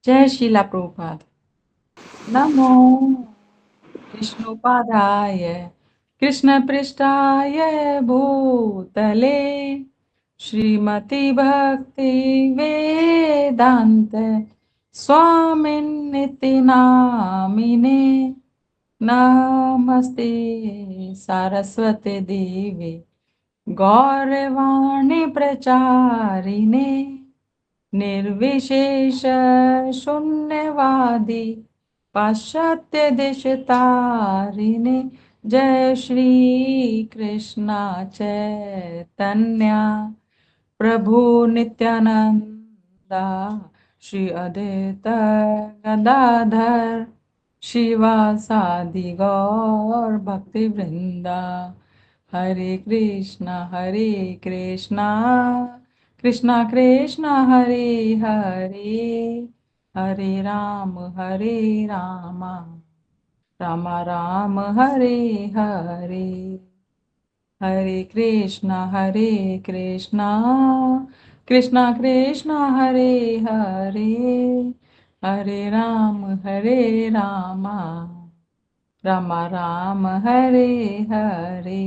जय शीला प्रभुपाद। नमो विष्णुपादाय कृष्णपृष्ठाय भूतले श्रीमती भक्ति वेदांत स्वामिन्निति नामिने नमस्ते सारस्वती देवी गौरवाणी प्रचारिणे निर्विशेष शून्यवादी पाश्चात्य देशतारिणे जय श्री कृष्ण चैतन्य प्रभु नित्यानंदा श्री अद्वैत गदाधर शिवासादि गौर भक्ति वृंदा हरे कृष्णा कृष्णा कृष्णा हरे हरे हरे राम राम राम हरे हरे हरे कृष्णा कृष्णा कृष्णा हरे हरे हरे राम राम राम हरे हरे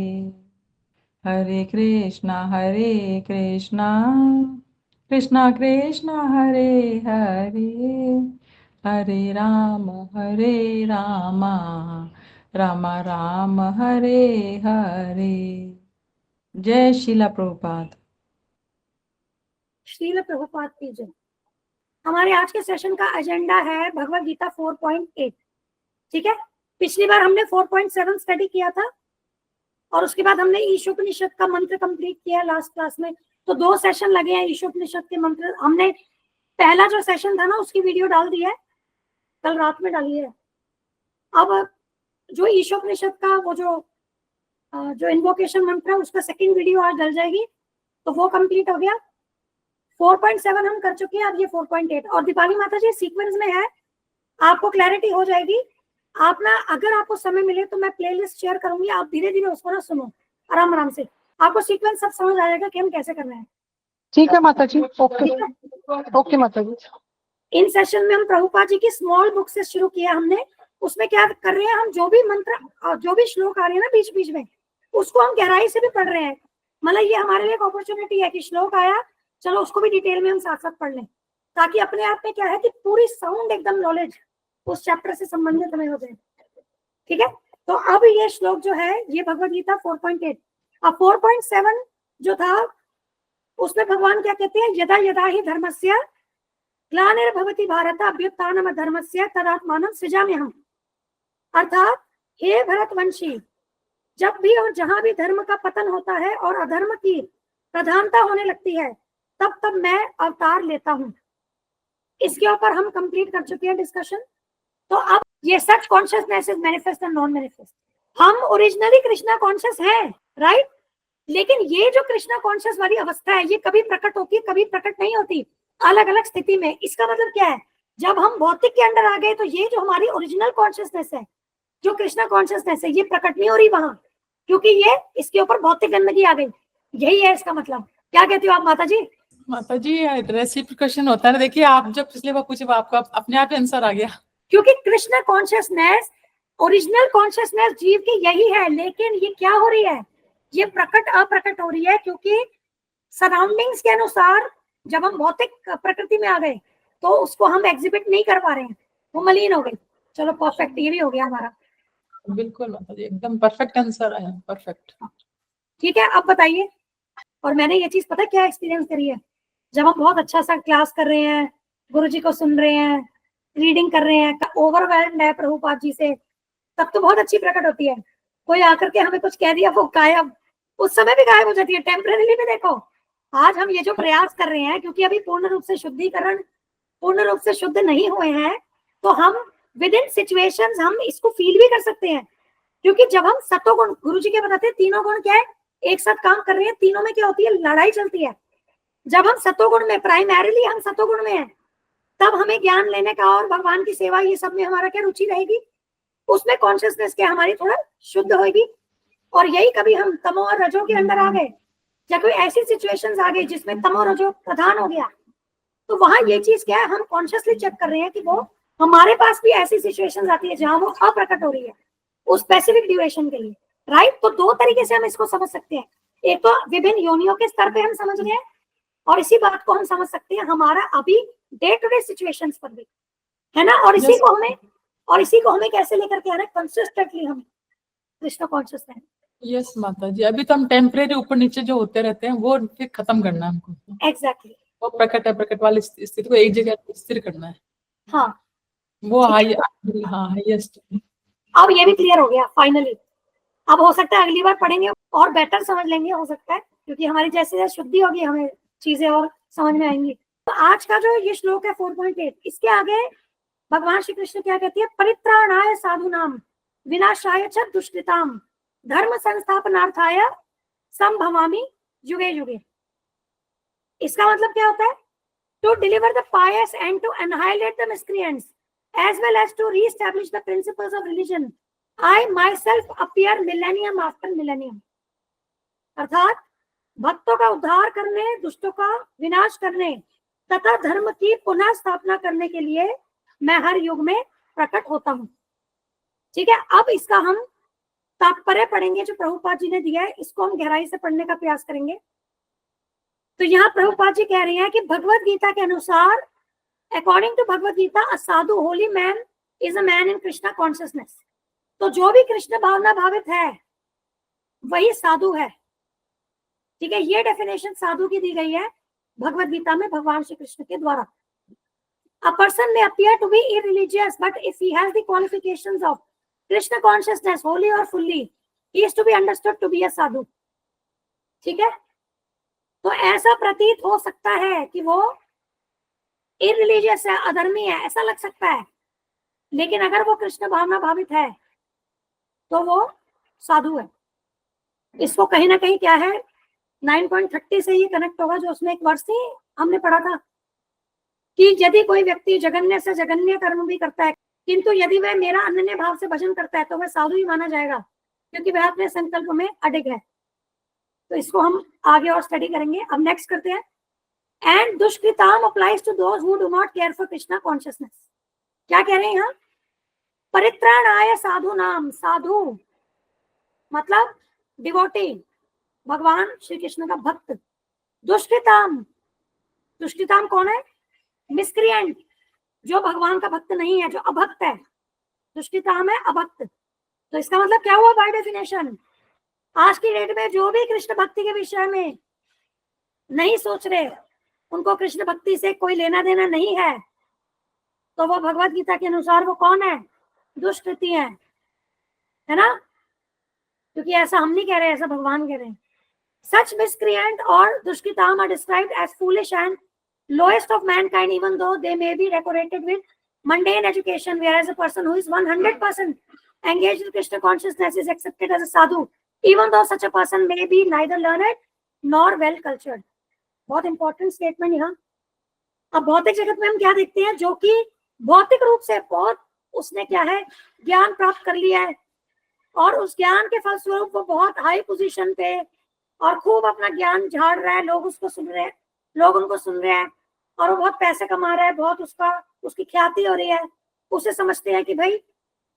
हरे कृष्णा कृष्णा कृष्णा हरे हरे हरे राम राम राम हरे हरे। जय शीला प्रभुपाद। शीला प्रभुपाद की जय। हमारे आज के सेशन का एजेंडा है भगवद गीता 4.8। ठीक है, पिछली बार हमने 4.7 स्टडी किया था और उसके बाद हमने ईशोपनिषद का मंत्र कंप्लीट किया लास्ट क्लास में। तो 2 सेशन लगे हैं ईशोपनिषद के मंत्र। हमने पहला जो सेशन था ना उसकी वीडियो डाल दी है, कल रात में डाली है। अब जो ईशोपनिषद का वो जो इन्वोकेशन मंत्र है उसका सेकंड वीडियो आज डल जाएगी, तो वो कंप्लीट हो गया। 4.7 हम कर चुके हैं, अब ये 4.8 और दीपाली माता जी सीक्वेंस में है, आपको क्लैरिटी हो जाएगी। आप ना अगर आपको समय मिले तो मैं प्लेलिस्ट शेयर करूंगी, आप धीरे धीरे उसको ना सुनो आराम आराम से, आपको सीक्वेंस सब समझ आ जाएगा कि हम कैसे करना है। ठीक है माता जी, ओके माता जी। इन सेशन में हम प्रभुपाद जी की स्मॉल बुक से शुरू किया हमने। उसमें क्या कर रहे हैं, हम जो भी मंत्र जो भी श्लोक आ रहे हैं ना बीच बीच में, उसको हम गहराई से भी पढ़ रहे हैं। मतलब ये हमारे लिए एक अपॉर्चुनिटी है कि श्लोक आया, चलो उसको भी डिटेल में हम साथ साथ पढ़ लें, ताकि अपने आप में क्या है कि पूरी साउंड एकदम नॉलेज उस चैप्टर से संबंधित हमें हो जाए। ठीक है, तो अब ये श्लोक जो है ये भगवद गीता 4.8। अब 4.7 जो था उसमें भगवान क्या कहते हैं, यदा यदा ही धर्मस्य ग्लानिर्भवति भारत अभ्युत्थानम धर्मस्य तदात्मानं सृजाम्यहम्। अर्थात हे भरतवंशी, जब भी और जहां भी धर्म का पतन होता है और अधर्म की प्रधानता होने लगती है, तब तब मैं अवतार लेता हूं। इसके ऊपर हम कंप्लीट कर चुके हैं डिस्कशन। तो अब ये such consciousness is manifest and non manifest. हम ओरिजिनली कृष्णा कॉन्शियस हैं, राइट? लेकिन ये जो कृष्णा कॉन्शियस वाली अवस्था है ये कभी प्रकट होती है, कभी प्रकट नहीं होती, अलग अलग स्थिति में। इसका मतलब क्या है, जब हम भौतिक के अंदर आ गए तो ये जो हमारी ओरिजिनल कॉन्शियसनेस है, जो कृष्णा कॉन्शियसनेस है, ये प्रकट नहीं हो रही वहां, क्योंकि ये इसके ऊपर भौतिक गंदगी आ गई। यही है इसका मतलब। क्या कहती हो आप माता जी? माता जी रेसिप्रोकेशन होता है, देखिए आप जब पिछले बार पूछे आपका अपने आप आंसर आ गया, क्योंकि कृष्ण कॉन्शियसनेस ओरिजिनल कॉन्शियसनेस जीव की यही है, लेकिन ये क्या हो रही है, ये प्रकट अप्रकट हो रही है, क्योंकि सराउंडिंग्स के अनुसार जब हम भौतिक प्रकृति में आ गए तो उसको हम एग्जिबिट नहीं कर पा रहे हैं, वो मलिन हो गई। चलो परफेक्ट, ये भी हो गया हमारा। बिल्कुल माता जी, एकदम परफेक्ट आंसर आया, परफेक्ट। ठीक है, अब बताइए। और मैंने ये चीज पता क्या एक्सपीरियंस करी है, जब हम बहुत अच्छा सा क्लास कर रहे हैं, गुरुजी को सुन रहे हैं, रीडिंग कर रहे हैं, ओवरवेल्म्ड है प्रभुपाद जी से, तब तो बहुत अच्छी प्रकट होती है। कोई आकर के हमें कुछ कह दिया, वो गायब, उस समय भी गायब हो जाती है टेम्परेरी भी। देखो आज हम ये जो प्रयास कर रहे हैं, क्योंकि अभी पूर्ण रूप से शुद्धिकरण, पूर्ण रूप से शुद्ध नहीं हुए हैं, तो हम विद इन सिचुएशंस हम इसको फील भी कर सकते हैं। क्योंकि जब हम सतोगुण, गुरुजी के बताते हैं तीनों गुण क्या है, एक साथ काम कर रहे हैं, तीनों में क्या होती है, लड़ाई चलती है। जब हम सतोगुण में, प्राइमरीली हम सतोगुण में हैं, तब हमें ज्ञान लेने का और भगवान की सेवा ये सब में हमारा क्या रुचि रहेगी, उसमें कॉन्शियसनेस क्या हमारी थोड़ा शुद्ध होगी। और यही कभी हम तमो और रजो के अंदर आ गए, या कोई ऐसी सिचुएशंस आ गई जिसमें तमो रजो प्रधान हो गया, तो वहां ये चीज क्या है, हम कॉन्शियसली चेक कर रहे हैं कि वो हमारे पास भी ऐसी सिचुएशंस आती है जहां वो अप्रकट हो रही है उस स्पेसिफिक ड्यूरेशन के लिए, राइट। तो दो तरीके से हम इसको समझ सकते हैं, एक तो विभिन्न योनियों के स्तर पे हम समझ रहे हैं, और इसी बात को हम समझ सकते हैं हमारा अभी डे टू डे सिचुएशंस पर भी, है ना। और इसी को हमें कैसे लेकर के आना है, कंसिस्टेंटली हम कृष्ण कॉन्शियस है। यस माता जी, अभी तो हम टेम्परेरी ऊपर नीचे जो होते रहते हैं वो फिर खत्म करना है हमको। एग्जैक्टली। वो प्रकट वाली स्थिति को एक जगह स्थिर करना है। हाँ, वो हाईएस्ट। अब ये भी क्लियर हो गया फाइनली। अब हो सकता है अगली बार पढ़ेंगे और बेटर समझ लेंगे, हो सकता है, क्योंकि हमारी जैसे शुद्धि होगी हमें चीजें और समझ में आएंगी। तो आज का जो ये श्लोक है 4.8, इसके आगे भगवान श्री कृष्ण क्या कहती है, परित्राणाय साधुनाम विनाशाय च दुष्कृताम धर्म संस्थापनार्थाय संभवामि युगे युगे। इसका मतलब क्या होता है, to deliver the pious and to annihilate the miscreants as well as to re-establish the principles of religion, I myself appear millennium after millennium। अर्थात भक्तों का उद्धार करने, दुष्टों का विनाश करने तथा धर्म की पुनः स्थापना करने के लिए मैं हर युग में प्रकट होता हूँ। ठीक है, अब इसका हम तात्पर्य पढ़ेंगे जो प्रभुपाद जी ने दिया है, इसको हम गहराई से पढ़ने का प्रयास करेंगे। तो यहाँ प्रभुपाद जी कह रहे हैं कि भगवत गीता के अनुसार, according to Bhagavad Gita, a sadhu holy man is a man in Krishna consciousness. तो जो भी कृष्ण भावना भावित है वही साधु है। ठीक है, ये डेफिनेशन साधु की दी गई है भगवत गीता में भगवान श्री कृष्ण के द्वारा। A person may appear to be irreligious, but if he has the qualifications of Krishna consciousness wholly or fully, he is to be understood to be a sadhu। ठीक है, तो ऐसा प्रतीत हो सकता है कि वो इररिलीजियस है, अधर्मी है, ऐसा लग सकता है, लेकिन अगर वो कृष्ण भावना भावित है तो वो साधु है। इसको कहीं ना कहीं क्या है, 9.30 से ये कनेक्ट होगा, जो उसमें एक वर्ष ही हमने पढ़ा था कि यदि कोई व्यक्ति जघन्य से जघन्य कर्म भी करता है, किंतु यदि वह मेरा अनन्य भाव से भजन करता है तो वह साधु ही माना जाएगा, क्योंकि वह अपने संकल्प में अडिग है। तो इसको हम आगे और स्टडी करेंगे। अब नेक्स्ट करते हैं, एंड दुष्कृताम applies to those who do not care for Krishna consciousness. क्या कह रहे हैं यहाँ, परित्राणाय साधु नाम, साधु मतलब डिवोटी, भगवान श्री कृष्ण का भक्त। दुष्कृताम, दुष्कृताम कौन है, मिसक्रिएंट, जो भगवान का भक्त नहीं है, जो अभक्त है, दुष्कृताम है अभक्त। तो इसका मतलब क्या हुआ बाय डेफिनेशन, आज की डेट में जो भी कृष्ण भक्ति के विषय में नहीं सोच रहे, उनको कृष्ण भक्ति से कोई लेना देना नहीं है, तो वो भगवत गीता के अनुसार वो कौन है, दुष्कृति है ना। क्योंकि ऐसा हम नहीं कह रहे, ऐसा भगवान कह रहे हैं। Such miscreant or dushkritam are described as foolish and lowest of mankind, even though they may be decorated with mundane education, whereas a person who is 100% engaged in Krishna consciousness is accepted as a sadhu, even though such a person may be neither learned nor well cultured। बहुत important statement यहाँ। अब भौतिक जगत में हम क्या देखते हैं, जो कि भौतिक रूप से बहुत, उसने क्या है, ज्ञान प्राप्त कर लिया है, और उस ज्ञान के फलस्वरूप वो बहुत हाई पोजीशन पे और खूब अपना ज्ञान झाड़ रहा है, लोग उसको सुन रहे हैं, लोग उनको सुन रहे हैं, और वो बहुत पैसे कमा रहा है, बहुत उसकी ख्याति हो रही है। उसे समझते हैं कि भाई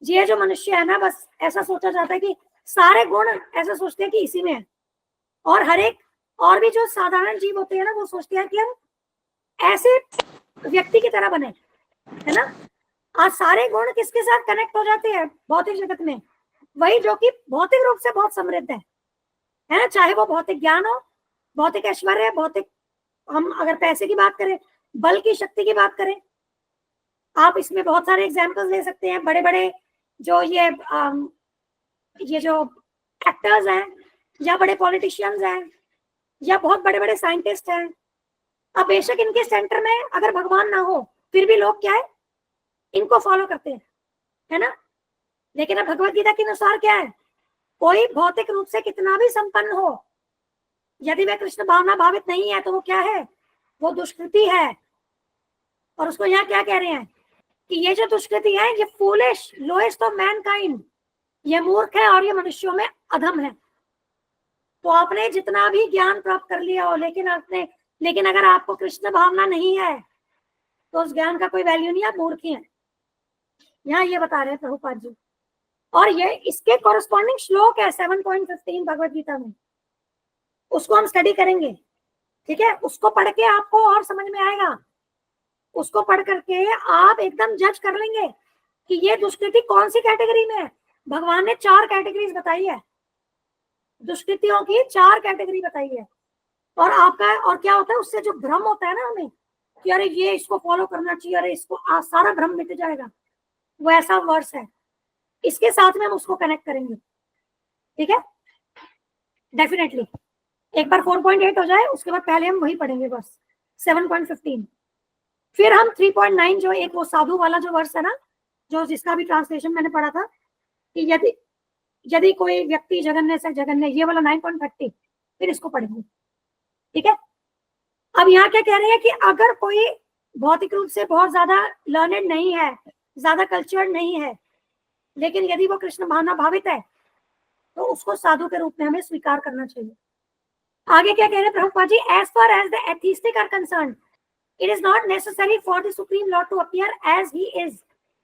ये जो मनुष्य है ना, बस ऐसा सोचा जाता है कि सारे गुण ऐसा सोचते हैं कि इसी में है, और हर एक और भी जो साधारण जीव होते हैं ना, वो सोचते हैं कि हम ऐसे व्यक्ति की तरह बने, है ना। आज सारे गुण किसके साथ कनेक्ट हो जाते हैं भौतिक जगत में, वही जो कि भौतिक रूप से बहुत समृद्ध है ना। चाहे वो भौतिक ज्ञान हो, भौतिक ऐश्वर्य, भौतिक, हम अगर पैसे की बात करें, बल की शक्ति की बात करें, आप इसमें बहुत सारे एग्जाम्पल्स ले सकते हैं। बड़े बड़े जो ये जो एक्टर्स हैं, या बड़े पॉलिटिशियंस हैं, या बहुत बड़े बड़े साइंटिस्ट हैं, अब बेशक इनके सेंटर में अगर भगवान ना हो, फिर भी लोग क्या है, इनको फॉलो करते हैं, है ना। लेकिन अब भगवत गीता के अनुसार क्या है, कोई भौतिक रूप से कितना भी संपन्न हो, यदि वह कृष्ण भावना भावित नहीं है तो वो क्या है, वो दुष्कृति है। और उसको यहाँ क्या कह रहे हैं कि ये जो दुष्कृति है, ये फूलिश, लोएस्ट ऑफ मैनकाइंड, ये मूर्ख है और ये मनुष्यों में अधम है। तो आपने जितना भी ज्ञान प्राप्त कर लिया हो, लेकिन अगर आपको कृष्ण भावना नहीं है, तो उस ज्ञान का कोई वैल्यू नहीं, आप मूर्ख ही हैं। यहाँ ये बता रहे हैं प्रभुपाद जी। और ये इसके कॉरेस्पॉन्डिंग श्लोक है 7.15 भगवत गीता में, उसको हम स्टडी करेंगे, ठीक है। उसको पढ़ के आपको और समझ में आएगा, उसको पढ़ करके आप एकदम जज कर लेंगे कि ये दुष्कृति कौन सी कैटेगरी में है। भगवान ने 4 कैटेगरीज बताई है, दुष्कृतियों की 4 कैटेगरी बताई है। और आपका और क्या होता है, उससे जो भ्रम होता है ना हमें कि अरे ये इसको फॉलो करना चाहिए, अरे इसको सारा भ्रम मिट जाएगा, वो ऐसा वर्स है। इसके साथ में हम उसको कनेक्ट करेंगे, ठीक है, डेफिनेटली। एक बार 4.8 हो जाए उसके बाद पहले हम वही पढ़ेंगे बस 7.15। फिर हम 3.9 जो एक वो साधु वाला जो वर्स है ना, जो जिसका भी ट्रांसलेशन मैंने पढ़ा था कि यदि कोई व्यक्ति जगन्य से जगन्य, ये वाला 9.30, फिर इसको पढ़ेंगे, ठीक है। अब यहाँ क्या कह रहे हैं कि अगर कोई भौतिक रूप से बहुत ज्यादा लर्नेड नहीं है, ज्यादा कल्चर्ड नहीं है, लेकिन यदि वो कृष्ण भावना भावित है तो उसको साधु के रूप में हमें स्वीकार करना चाहिए। आगे क्या कह रहे हैं Prabhupad ji, as far as the atheistic are concerned, it is not necessary for the supreme lord to appear as he is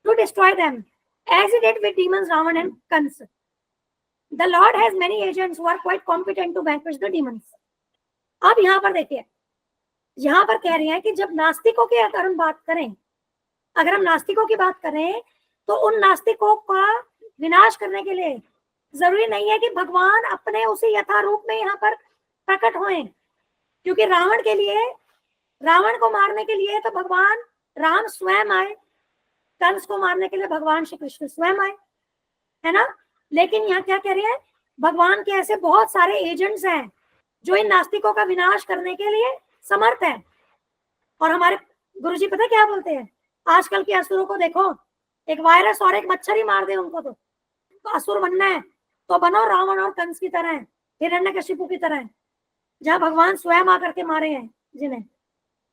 to destroy them, as he did with demons Ravan and Kans. The lord has many agents who are quite competent to vanquish the demons. अब यहाँ पर देखिए, यहाँ पर कह रहे हैं कि जब नास्तिकों की अगर हम बात करें, अगर हम नास्तिकों की बात करें तो उन नास्तिकों का विनाश करने के लिए जरूरी नहीं है कि भगवान अपने उसी यथा रूप में यहाँ पर प्रकट होएं, क्योंकि रावण के लिए, रावण को मारने के लिए तो भगवान राम स्वयं आए, कंस को मारने के लिए भगवान श्री कृष्ण स्वयं आए, है ना। लेकिन यहाँ क्या कह रहे हैं, भगवान के ऐसे बहुत सारे एजेंट्स हैं जो इन नास्तिकों का विनाश करने के लिए समर्थ है। और हमारे गुरुजी पता क्या बोलते हैं, आजकल के असुरों को देखो, एक वायरस और एक मच्छर ही मार दे उनको तो असुर बनना है तो बनो रावण और कंस की तरह, हिरण्यकशिपु की तरह, जहाँ भगवान स्वयं आकर के मारे हैं जिन्हें।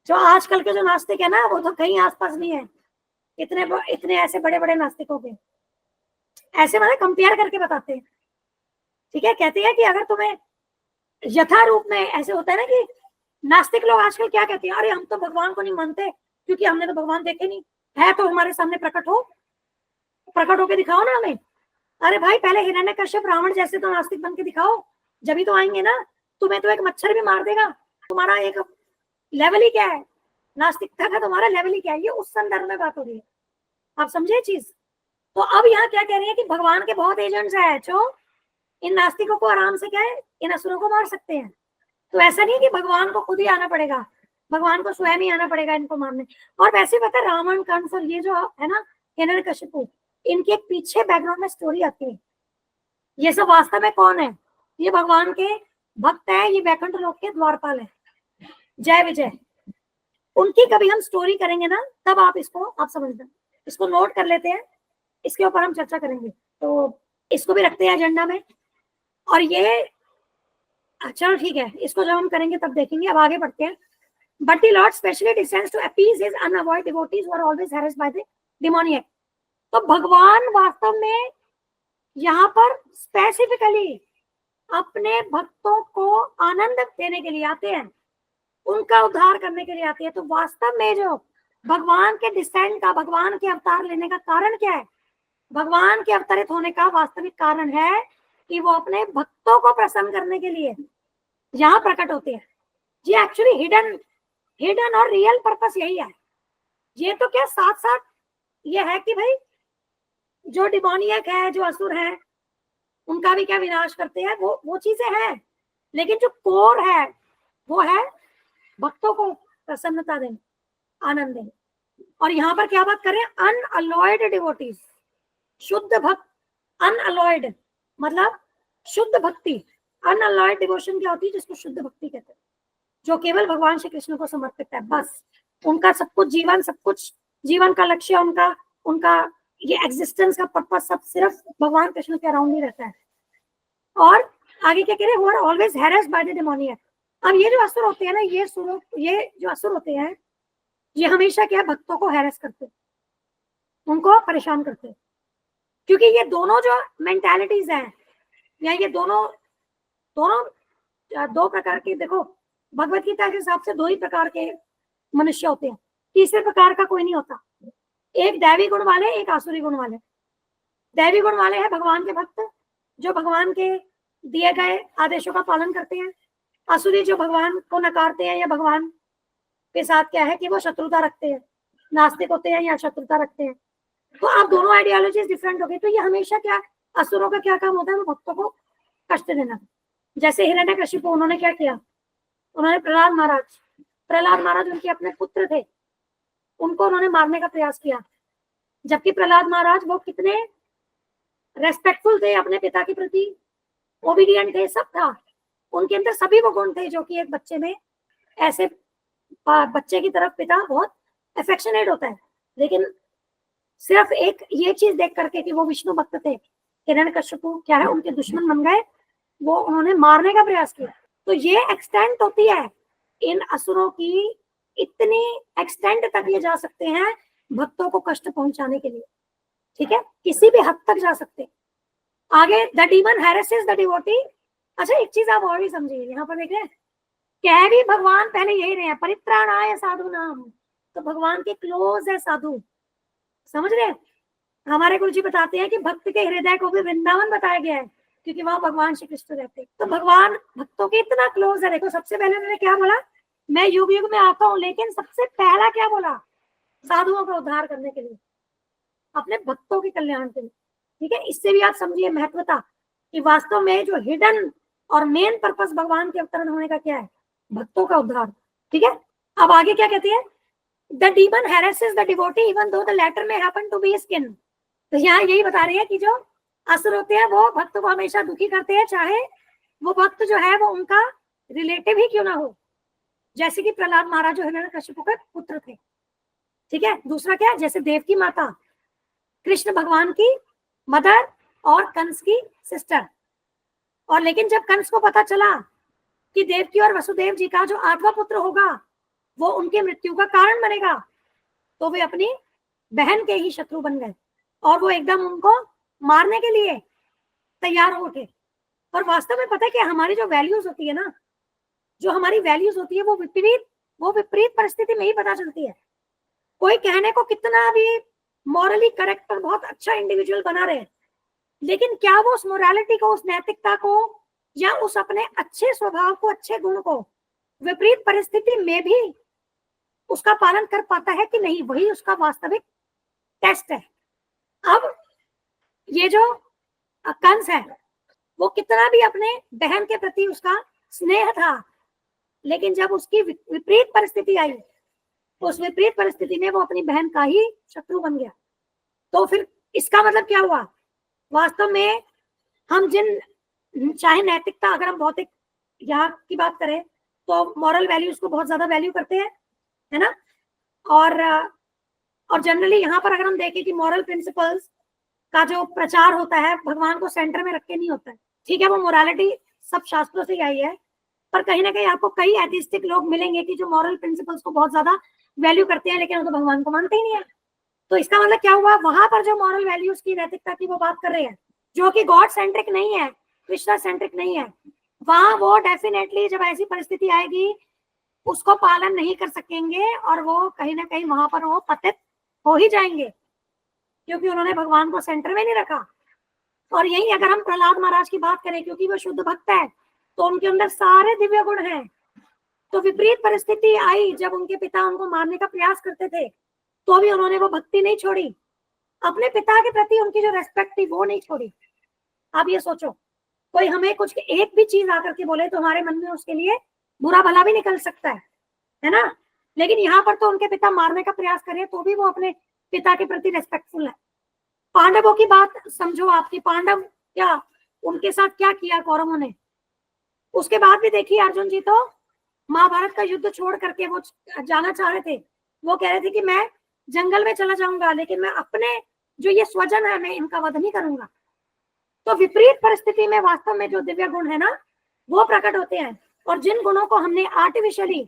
जो आजकल के जो नास्तिक है ना, वो तो कहीं आसपास नहीं है, इतने ऐसे बड़े बड़े नास्तिकों के, ऐसे मतलब कंपेयर करके बताते हैं, ठीक है। कहते हैं कि अगर तुम्हें यथा रूप में, ऐसे होता है ना कि नास्तिक लोग आजकल क्या कहते हैं, अरे हम तो भगवान को नहीं मानते क्योंकि हमने तो भगवान देखे नहीं, है तो हमारे सामने प्रकट होके दिखाओ ना हमें। अरे भाई, पहले हिरण्यकश्यप रावण जैसे तो नास्तिक बन के दिखाओ, जब ही तो आएंगे ना। तुम्हें तो एक मच्छर भी मार देगा, तुम्हारा एक लेवल ही क्या है, नास्तिकता का तुम्हारा लेवल ही क्या है। ये उस संदर्भ में बात हो रही है, आप समझे चीज। तो अब यहाँ क्या कह रहे हैं कि भगवान के बहुत एजेंट्स हैं जो इन नास्तिकों को आराम से क्या है, इन असुरों को मार सकते हैं। तो ऐसा नहीं कि भगवान को खुद ही आना पड़ेगा, भगवान को स्वयं ही आना पड़ेगा इनको मारने। और वैसे पता है, रावण कंस और ये जो है ना हिरण्यकशिपु, इनके पीछे बैकग्राउंड में स्टोरी आती है। ये सब वास्तव में कौन है, ये भगवान के भक्त है, ये वैकुंठ लोक के द्वारपाल है, जय विजय। उनकी कभी हम स्टोरी करेंगे ना, तब आप समझना, इसको नोट कर लेते हैं, इसके ऊपर हम चर्चा करेंगे। तो इसको भी रखते हैं एजेंडा में। और ये चलो ठीक है, इसको जब हम करेंगे तब देखेंगे। अब आगे बढ़ते हैं। But the Lord specially descends to appease his unavoided devotees who are always harassed by the demoniac. तो भगवान वास्तव में यहाँ पर स्पेसिफिकली अपने भक्तों को आनंद देने के लिए आते हैं, उनका उद्धार करने के लिए आते हैं। तो वास्तव में जो भगवान के डिसेंड का, भगवान के अवतार लेने का कारण क्या है, भगवान के अवतरित होने का वास्तविक कारण है कि वो अपने भक्तों को प्रसन्न करने के लिए यहाँ प्रकट होते हैं। ये एक्चुअली हिडन और रियल पर्पस यही है। ये तो क्या साथ साथ ये है कि भाई जो डिमोनियक है, जो असुर है, उनका भी क्या विनाश करते हैं, वो चीजें हैं। लेकिन जो कोर है वो है भक्तों को प्रसन्नता देना, आनंद देना। और यहाँ पर क्या बात करें, अनअलॉयड डिवोटीज, शुद्ध भक्त। अनअलॉयड मतलब शुद्ध भक्ति। अनअलॉयड डिवोशन क्या होती है, जिसको शुद्ध भक्ति कहते हैं, जो केवल भगवान श्री कृष्ण को समर्पित है। बस उनका सब कुछ जीवन का लक्ष्य, उनका ये एग्जिस्टेंस का पर्पस सब सिर्फ भगवान कृष्ण के अराउंड ही रहता है। और आगे क्या कह रहे हैं, who are always harassed by the demoniac. अब ये जो असुर होते हैं ना, ये जो असुर होते हैं, ये हमेशा क्या भक्तों को हैरेस करते हैं, उनको परेशान करते हैं। क्योंकि ये दोनों जो मेंटालिटीज हैं, या ये दोनों दो प्रकार के, देखो भगवत गीता के हिसाब से 2 ही प्रकार के मनुष्य होते हैं। तीसरे प्रकार का कोई नहीं होता। एक दैवी गुण वाले, एक आसुरी गुण वाले। दैवी गुण वाले हैं भगवान के भक्त, जो भगवान के दिए गए आदेशों का पालन करते हैं। आसुरी जो भगवान को नकारते हैं या भगवान के साथ क्या है कि वो शत्रुता रखते हैं, नास्तिक होते हैं या शत्रुता रखते हैं। तो आप दोनों आइडियोलॉजीज डिफरेंट हो गई। तो ये हमेशा क्या, असुरों का क्या काम होता है, वो भक्तों को कष्ट देना। जैसे हिरण्यकशिपु, उन्होंने क्या किया, उन्होंने प्रहलाद महाराज उनके अपने पुत्र थे, उनको उन्होंने मारने का प्रयास किया। जबकि प्रहलाद महाराज वो कितने रेस्पेक्टफुल थे अपने पिता के प्रति, ओबीडियंट थे, सब था उनके अंदर, सभी वो गुण थे जो कि एक बच्चे में, ऐसे बच्चे की तरफ पिता बहुत अफेक्शनेट होता है। लेकिन सिर्फ एक ये चीज देख करके कि वो विष्णु भक्त थे, हिरण्यकशिपु क्या है, उनके दुश्मन बन गए, वो उन्होंने मारने का प्रयास किया। तो ये एक्सटेंट होती है इन असुरों की, इतनी एक्सटेंट तक ये जा सकते हैं भक्तों को कष्ट पहुंचाने के लिए। ठीक है, किसी भी हद तक जा सकते। आगे the demon harasses the devotee. अच्छा एक चीज आप और भी समझिए, यहाँ पर देख रहे हैं, कह भी भगवान पहले यही रहे हैं, परित्राणाय साधु नाम। तो भगवान के क्लोज है साधु, समझ रहे हैं। हमारे गुरु जी बताते हैं कि भक्त के हृदय को भी वृंदावन बताया गया है, क्योंकि वहां भगवान श्री कृष्ण रहते हैं। तो भगवान भक्तों के इतना क्लोज है। देखो सबसे पहले उन्होंने क्या बोला, मैं युग युग में आता हूँ, लेकिन सबसे पहला क्या बोला, साधुओं का उद्धार करने के लिए, अपने भक्तों के कल्याण के लिए। ठीक है, इससे भी आप समझिए महत्वता कि वास्तव में जो हिडन और मेन पर्पस भगवान के अवतरण होने का क्या है, भक्तों का उद्धार। ठीक है, अब आगे क्या कहती है, the demon harasses the devotee even though the latter में हैपन टू बी स्किन। तो यहाँ यही बता रही है कि जो असुर होते हैं वो भक्त को हमेशा दुखी करते हैं, चाहे वो भक्त जो है वो उनका रिलेटिव ही क्यों ना हो। जैसे कि प्रहलाद महाराज जो हिरण्यकशिपु के पुत्र थे। ठीक है, दूसरा क्या, जैसे देवकी माता कृष्ण भगवान की मदर और कंस की सिस्टर। और लेकिन जब कंस को पता चला कि देवकी और वसुदेव जी का जो 8वां पुत्र होगा वो उनकी मृत्यु का कारण बनेगा, तो वे अपनी बहन के ही शत्रु बन गए और वो एकदम उनको मारने के लिए तैयार हो उठे। और वास्तव में पता है कि हमारी जो वैल्यूज होती है ना, जो हमारी वैल्यूज होती है वो विपरीत परिस्थिति में ही पता चलती है। कोई कहने को कितना भी मॉरली करेक्ट और बहुत अच्छा इंडिविजुअल बना रहे, लेकिन क्या वो उस मोरालिटी को, उस नैतिकता को, या उस अपने अच्छे स्वभाव को, अच्छे गुण को विपरीत परिस्थिति में भी उसका पालन कर पाता है कि नहीं, वही उसका वास्तविक टेस्ट है। अब ये जो कंस है वो कितना भी अपने बहन के प्रति उसका स्नेह था, लेकिन जब उसकी विपरीत परिस्थिति आई, उस विपरीत परिस्थिति में वो अपनी बहन का ही शत्रु बन गया। तो फिर इसका मतलब क्या हुआ, वास्तव में हम चाहे नैतिकता, अगर हम भौतिक यहाँ की बात करें तो मॉरल वैल्यूज को बहुत ज्यादा वैल्यू करते हैं, है ना। और जनरली यहाँ पर अगर हम देखें कि मॉरल प्रिंसिपल्स का जो प्रचार होता है भगवान को सेंटर में रख के नहीं होता है। ठीक है, वो मोरालिटी सब शास्त्रों से ही आई है, पर कहीं ना कहीं आपको कई एथिस्टिक लोग मिलेंगे कि जो मॉरल प्रिंसिपल्स को बहुत ज्यादा वैल्यू करते हैं, लेकिन वो तो भगवान को मानते ही नहीं है। तो इसका मतलब क्या हुआ, वहां पर जो मॉरल वैल्यूज की, नैतिकता की वो बात कर रहे हैं, जो कि गॉड सेंट्रिक नहीं है, कृष्णा सेंट्रिक नहीं है, वहां वो डेफिनेटली जब ऐसी परिस्थिति आएगी उसको पालन नहीं कर सकेंगे और वो कहीं ना कहीं वहां पर वो पतित हो ही जाएंगे, क्योंकि उन्होंने भगवान को सेंटर में नहीं रखा। और यही अगर हम प्रहलाद महाराज की बात करें, क्योंकि वो शुद्ध भक्त है तो उनके अंदर सारे दिव्य गुण हैं, तो विपरीत परिस्थिति आई जब उनके पिता उनको मारने का प्रयास करते थे, तो भी उन्होंने वो भक्ति नहीं छोड़ी, अपने पिता के प्रति उनकी जो रेस्पेक्ट थी वो नहीं छोड़ी। आप ये सोचो, कोई हमें कुछ एक भी चीज आकर के बोले तो हमारे मन में उसके लिए बुरा भला भी निकल सकता है ना। लेकिन यहाँ पर तो उनके पिता मारने का प्रयास करे तो भी वो अपने पिता के प्रति रेस्पेक्टफुल है। पांडवों की बात समझो, आपकी पांडव क्या, उनके साथ क्या किया कौरवों ने, उसके बाद भी देखिए अर्जुन जी तो महाभारत का युद्ध छोड़ करके वो जाना चाह रहे थे, वो कह रहे थे कि मैं जंगल में चला जाऊंगा, लेकिन मैं अपने जो ये स्वजन है मैं इनका वध नहीं करूंगा। तो विपरीत परिस्थिति में वास्तव में जो दिव्य गुण है ना वो प्रकट होते हैं, और जिन गुणों को हमने आर्टिफिशियली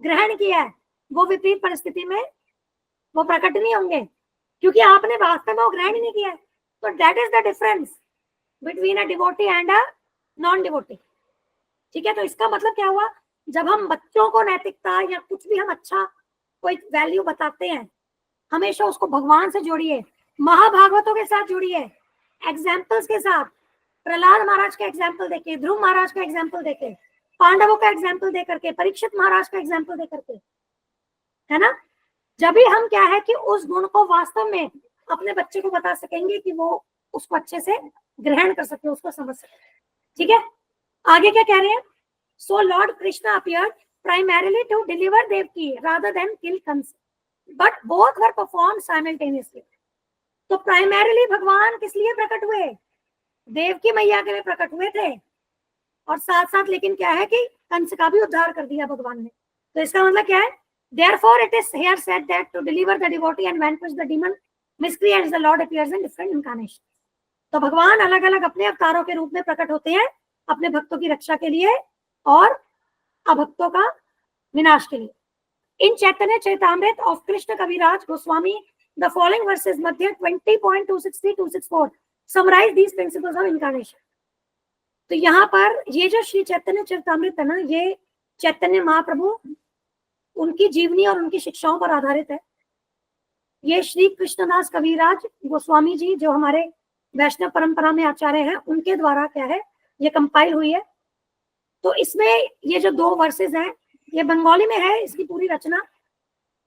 ग्रहण किया है वो विपरीत परिस्थिति में वो प्रकट नहीं होंगे, क्योंकि आपने वास्तव में वो ग्रहण ही नहीं किया है। तो that is the difference between a devotee and a non devotee. ठीक है, तो इसका मतलब क्या हुआ, जब हम बच्चों को नैतिकता या कुछ भी हम अच्छा कोई वैल्यू बताते हैं, हमेशा उसको भगवान से जोड़िए, महाभागवतों के साथ जोड़िए, एग्जाम्पल्स के साथ। प्रहलाद महाराज का एग्जाम्पल देके, ध्रुव महाराज का एग्जाम्पल देके, पांडवों का एग्जाम्पल दे करके, परीक्षित महाराज का एग्जाम्पल दे करके, है ना। जब भी हम क्या है कि उस गुण को वास्तव में अपने बच्चे को बता सकेंगे कि वो उसको अच्छे से ग्रहण कर सके, उसको समझ सके। ठीक है, आगे क्या कह रहे हैं? So Lord Krishna appeared primarily to deliver Devaki rather than kill Kansa, but both were performed simultaneously. तो प्राइमरीली भगवान किस लिए प्रकट हुए? देवकी मैया के लिए प्रकट हुए थे, और साथ साथ लेकिन क्या है कि कंस का भी उद्धार कर दिया भगवान ने। तो इसका मतलब क्या है? Therefore it is here said that to deliver the devotee and vanquish the demon miscreants the Lord appears in different incarnations. तो भगवान अलग अलग अपने अवतारों के रूप में प्रकट होते हैं अपने भक्तों की रक्षा के लिए और अभक्तों का विनाश के लिए। In Chaitanya Charitamrita of Krishna Kaviraj Goswami the following verses Madhya 20.263-264 summarize these principles of incarnation. तो यहाँ पर ये जो श्री चैतन्य चरितामृत है ना, ये चैतन्य महाप्रभु उनकी जीवनी और उनकी शिक्षाओं पर आधारित है। ये श्री कृष्णदास कविराज गोस्वामी जी जो हमारे वैष्णव परंपरा में आचार्य हैं, उनके द्वारा क्या है ये कंपाइल हुई है। तो इसमें ये जो 2 वर्सेस हैं ये बंगाली में है इसकी पूरी रचना।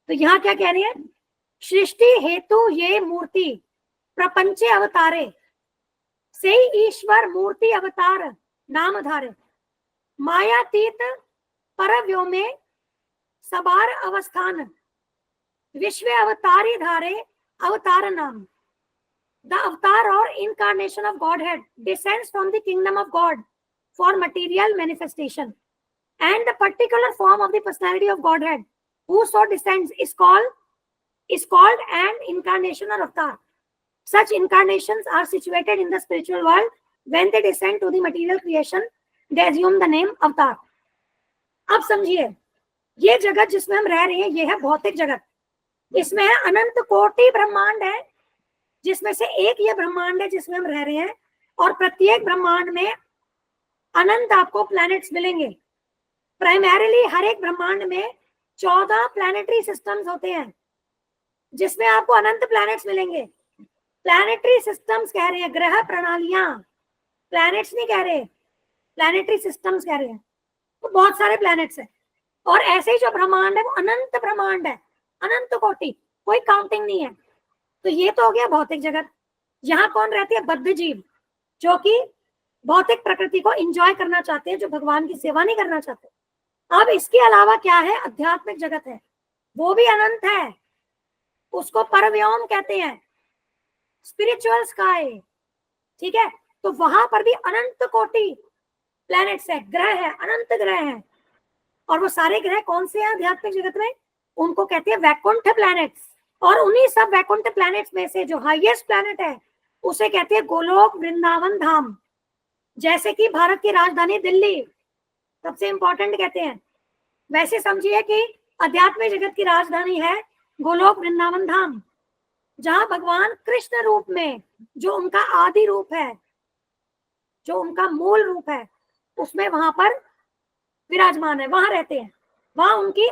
तो यहाँ क्या कह रहे हैं? सृष्टि हेतु ये मूर्ति प्रपंचे अवतारे से ईश्वर मूर्ति अवतार नाम धारे मायातीत परव्योमे सबार अवस्थान विश्व अवतारी धारे अवतार नाम। The avatar or incarnation of Godhead descends from the kingdom of God for material manifestation, and the particular form of the personality of Godhead who so descends is called an incarnation or avatar. Such incarnations are situated in the spiritual world. When they descend to the material creation, they assume the name avatar. अब समझिए, ये जगत जिसमें हम रह रहे हैं ये है भौतिक जगत। इसमें है अनंत कोटि ब्रह्मांड है, जिसमें से एक ये ब्रह्मांड है जिसमें हम रह रहे हैं, और प्रत्येक ब्रह्मांड में अनंत आपको प्लैनेट्स मिलेंगे। प्राइमरीली हर एक ब्रह्मांड में 14 प्लैनेटरी सिस्टम्स होते हैं जिसमें आपको अनंत प्लैनेट्स मिलेंगे। प्लैनेटरी सिस्टम्स कह रहे हैं, ग्रह प्रणालियां, प्लैनेट्स नहीं कह रहे, प्लैनेटरी सिस्टम्स कह रहे हैं। तो बहुत सारे प्लैनेट्स हैं, और ऐसे ही जो ब्रह्मांड है वो अनंत ब्रह्मांड है, अनंत कोटि, कोई काउंटिंग नहीं है। तो ये तो हो गया भौतिक जगत। यहाँ कौन रहते हैं? बद्ध जीव, जो कि भौतिक प्रकृति को एंजॉय करना चाहते हैं, जो भगवान की सेवा नहीं करना चाहते। अब इसके अलावा क्या है? आध्यात्मिक जगत है, वो भी अनंत है, उसको परव्योम कहते हैं, स्पिरिचुअल स्काई। ठीक है, तो वहां पर भी अनंत कोटि प्लैनेट्स है, ग्रह है, अनंत ग्रह है। और वो सारे ग्रह कौन से हैं आध्यात्मिक जगत में? उनको कहते हैं वैकुंठ प्लैनेट्स। और उन्हीं सब वैकुंठ प्लैनेट्स में से जो हाईएस्ट प्लैनेट है उसे कहते हैं गोलोक वृंदावन धाम। जैसे कि भारत की राजधानी दिल्ली सबसे इंपॉर्टेंट कहते हैं, वैसे समझिए कि आध्यात्मिक जगत की राजधानी है गोलोक वृंदावन धाम, जहां भगवान कृष्ण रूप में, जो उनका आदि रूप है, जो उनका मूल रूप है, उसमें वहां पर विराजमान है, वहां रहते हैं, वहां उनकी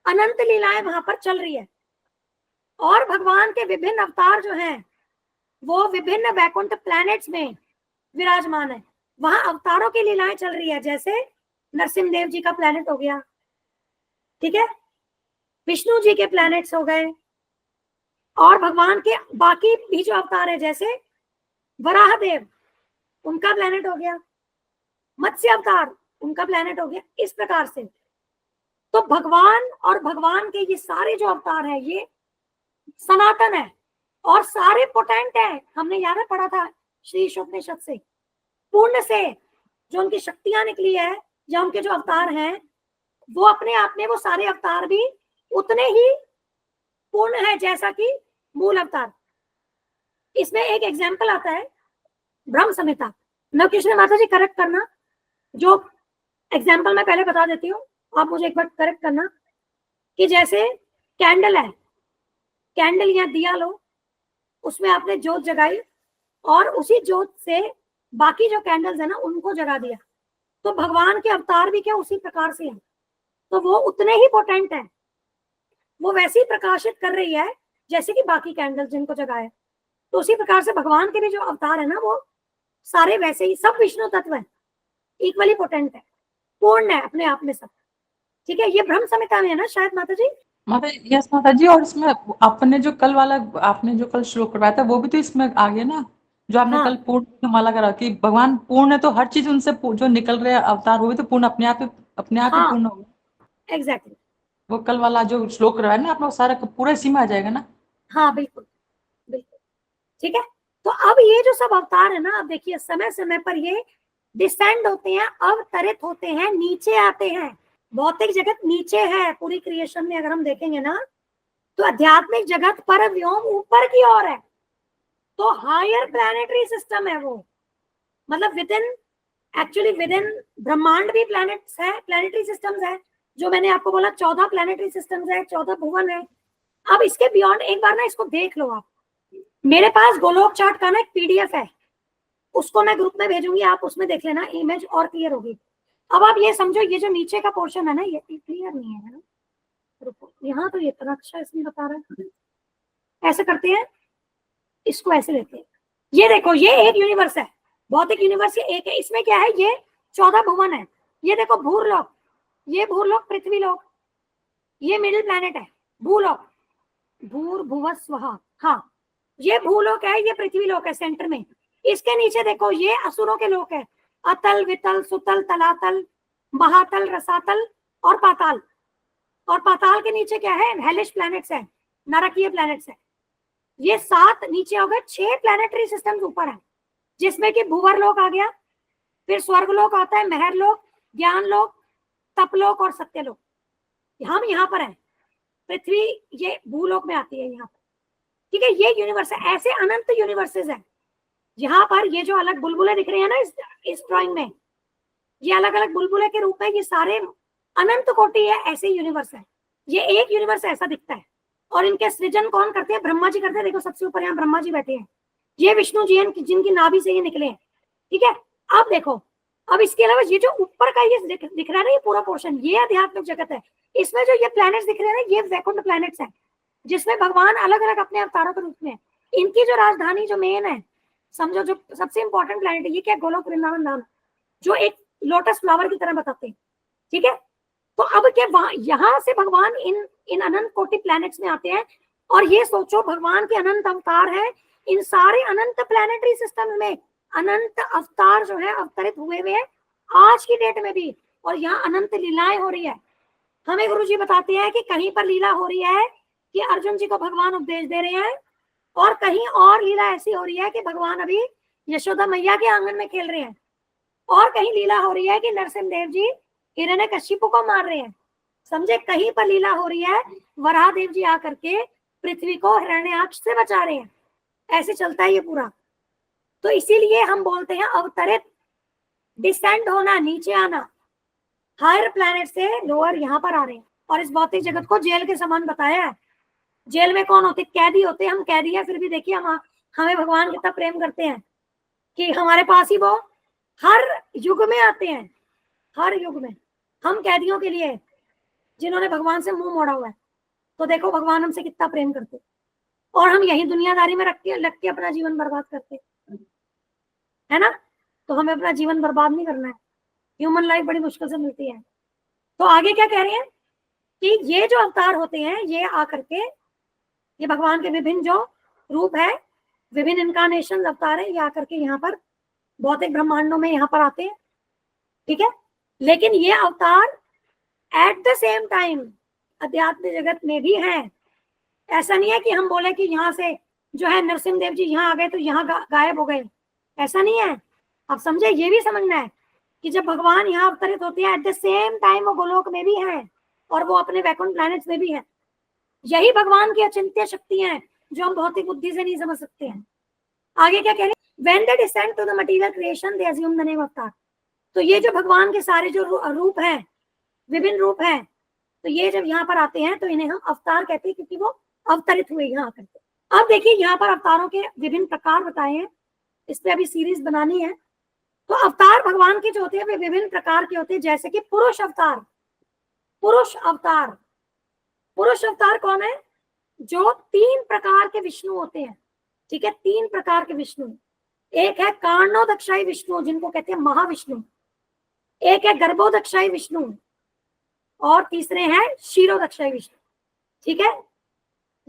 अनंत लीलाएं वहां पर चल रही है। और भगवान के विभिन्न अवतार जो हैं वो विभिन्न वैकुंठ प्लैनेट्स में विराजमान है, वहां अवतारों की लीलाएं चल रही है। जैसे नरसिंहदेव जी का प्लैनेट हो गया, ठीक है, विष्णु जी के प्लैनेट्स हो गए, और भगवान के बाकी भी जो अवतार है जैसे वराह देव, उनका प्लैनेट हो गया, मत्स्य अवतार उनका प्लैनेट हो गया। इस प्रकार से तो भगवान और भगवान के ये सारे जो अवतार है ये सनातन है और सारे पोटेंट है। हमने याद है पढ़ा था श्री उपनिषद से, पूर्ण से जो उनकी शक्तियां निकली है या उनके जो अवतार हैं वो अपने आप में, वो सारे अवतार भी उतने ही पूर्ण है जैसा कि मूल अवतार। इसमें एक एग्जाम्पल आता है ब्रह्म संहिता। नवकृष्ण माता जी करेक्ट करना, जो एग्जाम्पल मैं पहले बता देती हूँ, आप मुझे एक बार करेक्ट करना कि जैसे कैंडल है, कैंडल या दिया लो, उसमें आपने जोत जगाई और उसी जोत से बाकी जो कैंडल्स है ना उनको जगा दिया। तो भगवान के अवतार भी क्या उसी प्रकार से हैं, तो वो उतने ही पोटेंट है, वो वैसे ही प्रकाशित कर रही है जैसे कि बाकी कैंडल जिनको जगाए। तो उसी प्रकार से भगवान के भी जो अवतार है ना, वो सारे वैसे ही सब विष्णु तत्व है, इक्वली पोटेंट है, पूर्ण है अपने आप में सब। ठीक है, ये ब्रह्म संहिता में है ना शायद माता जी? माता यस माता जी, और इसमें आपने जो कल वाला आपने जो कल श्लोक करवाया था वो भी तो इसमें आ गया ना, जो आपने हाँ कल पूर्ण माला करा कि भगवान पूर्ण है, तो हर चीज उनसे जो निकल रहे अवतार वो भी तो पूर्ण अपने आप ही हाँ पूर्ण होगा। एग्जैक्टली। वो कल वाला जो श्लोक करवाया ना आपने, वो सारा पूरा इसी में आ जाएगा ना। हाँ बिल्कुल बिल्कुल। ठीक है, तो अब ये जो सब अवतार है ना, अब देखिए समय समय पर ये डिसेंड होते हैं, अवतरित होते हैं, नीचे आते हैं। भौतिक जगत नीचे है पूरी क्रिएशन में, अगर हम देखेंगे ना तो आध्यात्मिक जगत पर व्योम ऊपर की ओर है। तो हायर प्लैनेटरी सिस्टम है वो, मतलब विद इन ब्रह्मांड भी प्लैनेट्स है, प्लैनेटरी सिस्टम्स है। जो मैंने आपको बोला 14 प्लैनेटरी सिस्टम्स है, 14 भुवन है। अब इसके बियॉन्ड एक बार ना इसको देख लो आप। मेरे पास गोलोक चार्ट का ना एक पीडीएफ है, उसको मैं ग्रुप में भेजूंगी, आप उसमें देख लेना, इमेज और क्लियर होगी। अब आप ये समझो, ये जो नीचे का पोर्शन है ना, ये क्लियर नहीं है ना, रुको, यहाँ तो ये इतना अच्छा इसमें बता रहा है। ऐसे करते हैं, इसको ऐसे लेते हैं। ये देखो, ये एक यूनिवर्स है, भौतिक यूनिवर्स ये एक है। इसमें क्या है, ये 14 भुवन है। ये देखो भूरलोक, ये भूरलोक, पृथ्वीलोक, ये मिडिल प्लैनेट है भूलोक, भूर्भुव स्वः। हाँ, ये भूलोक है, ये पृथ्वीलोक है सेंटर में। इसके नीचे देखो, ये असुरों के लोक है, अतल, वितल, सुतल, तलातल, महातल, रसातल और पाताल। और पाताल के नीचे क्या है, हेलिश प्लैनेट्स है, नरकीय प्लैनेट्स है। ये 7 नीचे हो गए, 6 प्लैनेटरी सिस्टम्स ऊपर है, जिसमें कि भूवरलोक आ गया, फिर स्वर्गलोक आता है, महरलोक, ज्ञानलोक, तपलोक और सत्यलोक। हम यहाँ पर हैं, पृथ्वी ये भूलोक में आती है यहाँ पर। ठीक है, ये यूनिवर्स है, ऐसे अनंत यूनिवर्सेस है। यहाँ पर ये जो अलग बुलबुले दिख रहे हैं ना इस ड्राइंग में, ये अलग अलग बुलबुले के रूप में, ये सारे अनंत कोटि है, ऐसे यूनिवर्स है। ये एक यूनिवर्स ऐसा दिखता है, और इनके सृजन कौन करते हैं, ब्रह्मा जी करते हैं। देखो सबसे ऊपर यहाँ ब्रह्मा जी बैठे हैं, ये विष्णु जी हैं जिनकी नाभि से ये निकले हैं। ठीक है, अब देखो, अब इसके अलावा ये जो ऊपर का ये दिख रहा है ना, ये पूरा पोर्शन, ये आध्यात्मिक जगत है। इसमें जो ये प्लैनेट्स दिख रहे हैं ना, ये वैकुंठ प्लैनेट्स हैं, जिसमें भगवान अलग अलग अपने अवतारों के रूप में। इनकी जो राजधानी जो मेन है, समझो जो सबसे इंपॉर्टेंट प्लैनेट है, ये क्या, गोलोक वृंदावन धाम, जो एक लोटस फ्लावर की तरह बताते हैं। ठीक है, तो अब क्या, वहां यहाँ से भगवान इन अनंत कोटि प्लैनेट्स में आते हैं। और ये सोचो, भगवान के अनंत अवतार है, इन सारे अनंत प्लैनेटरी सिस्टम में अनंत अवतार जो है अवतरित हुए हैं आज की डेट में भी। और यहाँ अनंत लीलाएं हो रही है। हमें गुरु जी बताते हैं कि कहीं पर लीला हो रही है कि अर्जुन जी को भगवान उपदेश दे रहे हैं, और कहीं और लीला ऐसी हो रही है कि भगवान अभी यशोदा मैया के आंगन में खेल रहे हैं, और कहीं लीला हो रही है कि नरसिंह देव जी हिरण्यकशिपु को मार रहे हैं। समझे, कहीं पर लीला हो रही है, वराह देव जी आकर के पृथ्वी को हिरण्याक्ष से बचा रहे हैं। ऐसे चलता है ये पूरा। तो इसीलिए हम बोलते हैं अवतरित, डिसेंड होना, नीचे आना, हायर प्लैनेट से लोअर यहाँ पर आ रहे हैं। और इस भौतिक जगत को जेल के समान बताया है। जेल में कौन होते, कैदी होते हैं। हम कैदी है, फिर भी देखिए हमें भगवान कितना प्रेम करते हैं कि हमारे पास ही वो हर युग में आते हैं, हर युग में। हम कैदियों के लिए जिन्होंने भगवान से मुंह मोड़ा हुआ है, तो देखो भगवान हमसे कितना प्रेम करते, और हम यही दुनियादारी में लग के अपना जीवन बर्बाद करते है ना। तो हमें अपना जीवन बर्बाद नहीं करना है, ह्यूमन लाइफ बड़ी मुश्किल से मिलती है। तो आगे क्या कह रहे हैं कि ये जो अवतार होते हैं, ये आकर के, ये भगवान के विभिन्न जो रूप है, विभिन्न इनकारनेशन अवतार है, ये आकर के यहाँ पर भौतिक ब्रह्मांडों में यहाँ पर आते हैं। ठीक है, लेकिन ये अवतार एट द सेम टाइम अध्यात्म जगत में भी हैं। ऐसा नहीं है कि हम बोले कि यहाँ से जो है नरसिंह देव जी यहाँ आ गए तो यहाँ गायब हो गए, ऐसा नहीं है। अब समझे, ये भी समझना है कि जब भगवान यहाँ अवतरित होते हैं, एट द सेम टाइम वो गोलोक में भी हैं, और वो अपने वैकुंठ प्लैनेट्स में भी हैं। यही भगवान की अचिंत्य शक्ति है, जो हम भौतिक बुद्धि से नहीं समझ सकते हैं। आगे क्या कह रहे हैं, when they descend to the material creation they assume the name अवतार। तो ये जो भगवान के सारे जो रूप हैं, विभिन्न रूप हैं, तो ये जब यहाँ पर आते हैं तो इन्हें हम अवतार कहते हैं, क्योंकि वो अवतरित हुए यहाँ आकर के। अब देखिए, यहाँ पर अवतारों के विभिन्न प्रकार बताए हैं, इस पे अभी सीरीज बनानी है। तो अवतार भगवान के जो होते हैं वे विभिन्न प्रकार के होते हैं, जैसे कि पुरुष अवतार, पुरुष अवतार, पुरुष अवतार कौन है? जो 3 प्रकार के विष्णु होते हैं, ठीक है, 3 प्रकार के विष्णु। एक है कार्णोदक्षाई विष्णु जिनको कहते हैं महाविष्णु, एक है गर्भोदक्षाई विष्णु, और तीसरे हैं क्षीरोदक्षाई विष्णु, ठीक है।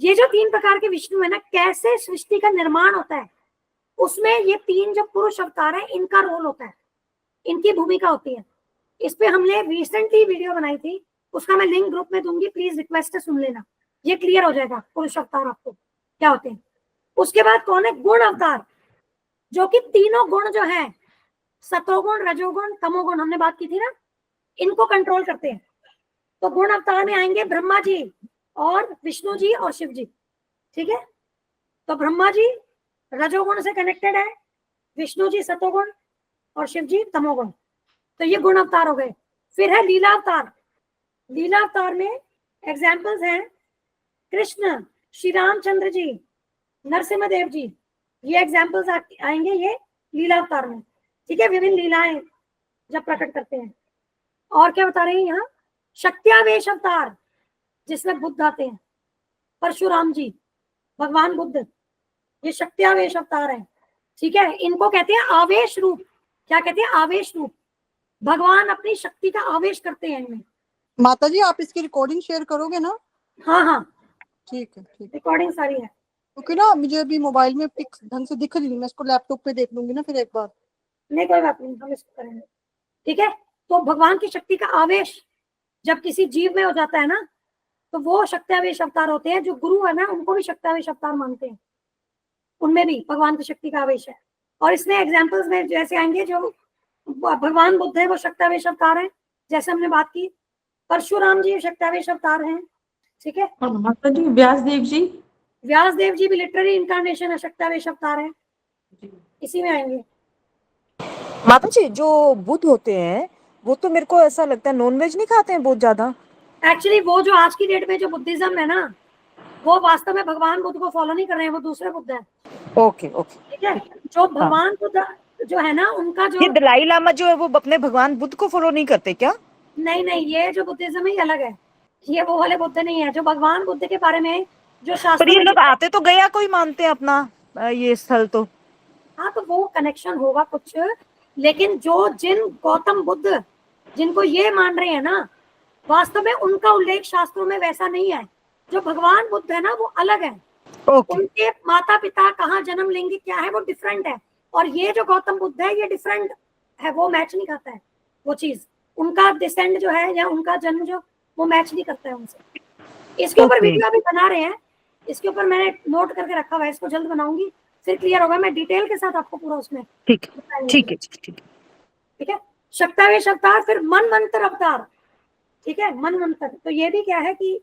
ये जो 3 प्रकार के विष्णु है ना, कैसे सृष्टि का निर्माण होता है उसमें ये 3 जो पुरुष अवतार है इनका रोल होता है, इनकी भूमिका होती है। इस पे हमने रिसेंटली वीडियो बनाई थी, उसका मैं लिंक ग्रुप में दूंगी, प्लीज रिक्वेस्ट है सुन लेना, ये क्लियर हो जाएगा पुरुष अवतार आपको क्या होते हैं। उसके बाद कौन है? गुण अवतार, जो कि तीनों गुण जो है, सतोगुण, रजोगुण, तमोगुण, हमने बात की थी ना, इनको कंट्रोल करते हैं। तो गुण अवतार में आएंगे ब्रह्मा जी और विष्णु जी और शिव जी, ठीक है। तो ब्रह्मा जी रजोगुण से कनेक्टेड है, विष्णु जी सतोगुण और शिव जी तमोगुण, तो ये गुण अवतार हो गए। फिर है लीला अवतार। लीला अवतार में एग्जाम्पल्स हैं कृष्ण, श्री रामचंद्र जी, नरसिम्हा देव जी, ये एग्जाम्पल्स आएंगे ये लीला अवतार में, ठीक है, विभिन्न लीलाएं जब प्रकट करते हैं। और क्या बता रहे हैं यहाँ? शक्त्यावेश अवतार, जिसमें बुद्ध आते हैं, परशुराम जी, भगवान बुद्ध, ये शक्त्यावेश अवतार है, ठीक है। इनको कहते हैं आवेश रूप। क्या कहते हैं? आवेश रूप। भगवान अपनी शक्ति का आवेश करते हैं इनमें। माता जी आप इसकी रिकॉर्डिंग शेयर करोगे ना? हाँ हाँ, ठीक है, ठीक है, रिकॉर्डिंग सारी है। क्योंकि ना मुझे अभी मोबाइल में पिक ढंग से दिख रही नहीं, मैं इसको लैपटॉप पे देख लूंगी ना फिर एक बार। नहीं कोई बात नहीं, हम इसको करेंगे, ठीक है। तो भगवान की शक्ति का आवेश जब किसी जीव में हो जाता है ना, तो वो शक्त्यावेश अवतार होते हैं। जो गुरु है ना, उनको भी शक्त्यावेश अवतार मानते हैं, उनमें भी भगवान की शक्ति का आवेश है। और इसमें एग्जाम्पल्स में जैसे आएंगे, जो भगवान बुद्ध है वो शक्त्यावेश अवतार है, जैसे हमने बात की। परशुराम जी शक्त्यावेश अवतार हैं, ठीक है। और माता जी व्यास देव जी भी लिटररी इनकारनेशन है, शक्त्यावेश अवतार है, इसी में आएंगे। माता जी जो बुद्ध होते हैं वो तो मेरे को ऐसा लगता है नॉनवेज नहीं खाते हैं बहुत ज्यादा। एक्चुअली वो जो आज की डेट में जो बुद्धिज्म है ना, वो वास्तव में भगवान बुद्ध को फॉलो नहीं कर रहे हैं, वो दूसरे बुद्ध है। ओके ओके, ठीक है, जो भगवान बुद्ध जो है ना, उनका जो ये दलाई लामा जो है वो अपने भगवान बुद्ध को फॉलो नहीं करते क्या? नहीं, ये जो बुद्धिज्म है अलग है, ये वो वाले बुद्ध नहीं है। जो भगवान बुद्ध के बारे में जो पर शास्त्र ये में लोग आते तो गया कोई मानते हैं अपना ये स्थल तो। हाँ, तो वो कनेक्शन होगा कुछ, लेकिन जो जिन गौतम बुद्ध जिनको ये मान रहे हैं ना, वास्तव में उनका उल्लेख शास्त्रों में वैसा नहीं है। जो भगवान बुद्ध है ना, वो अलग है। ओके, उनके माता पिता कहाँ जन्म लेंगे क्या है, वो डिफरेंट है। और ये जो गौतम बुद्ध है, ये डिफरेंट है, वो मैच नहीं करता है वो चीज। उनका डिसेंड जो है या उनका जन्म जो, वो मैच नहीं करता है उनसे। इसके ऊपर वीडियो अभी बना रहे हैं, इसके ऊपर मैंने नोट करके रखा हुआ है, इसको जल्द बनाऊंगी, फिर क्लियर होगा। मैं डिटेल के साथ आपको पूरा उसमें ठीक है। ठीक है। शक्तावेश अवतार, फिर मनवंतर अवतार, ठीक है। मनवंतर, तो ये भी क्या है कि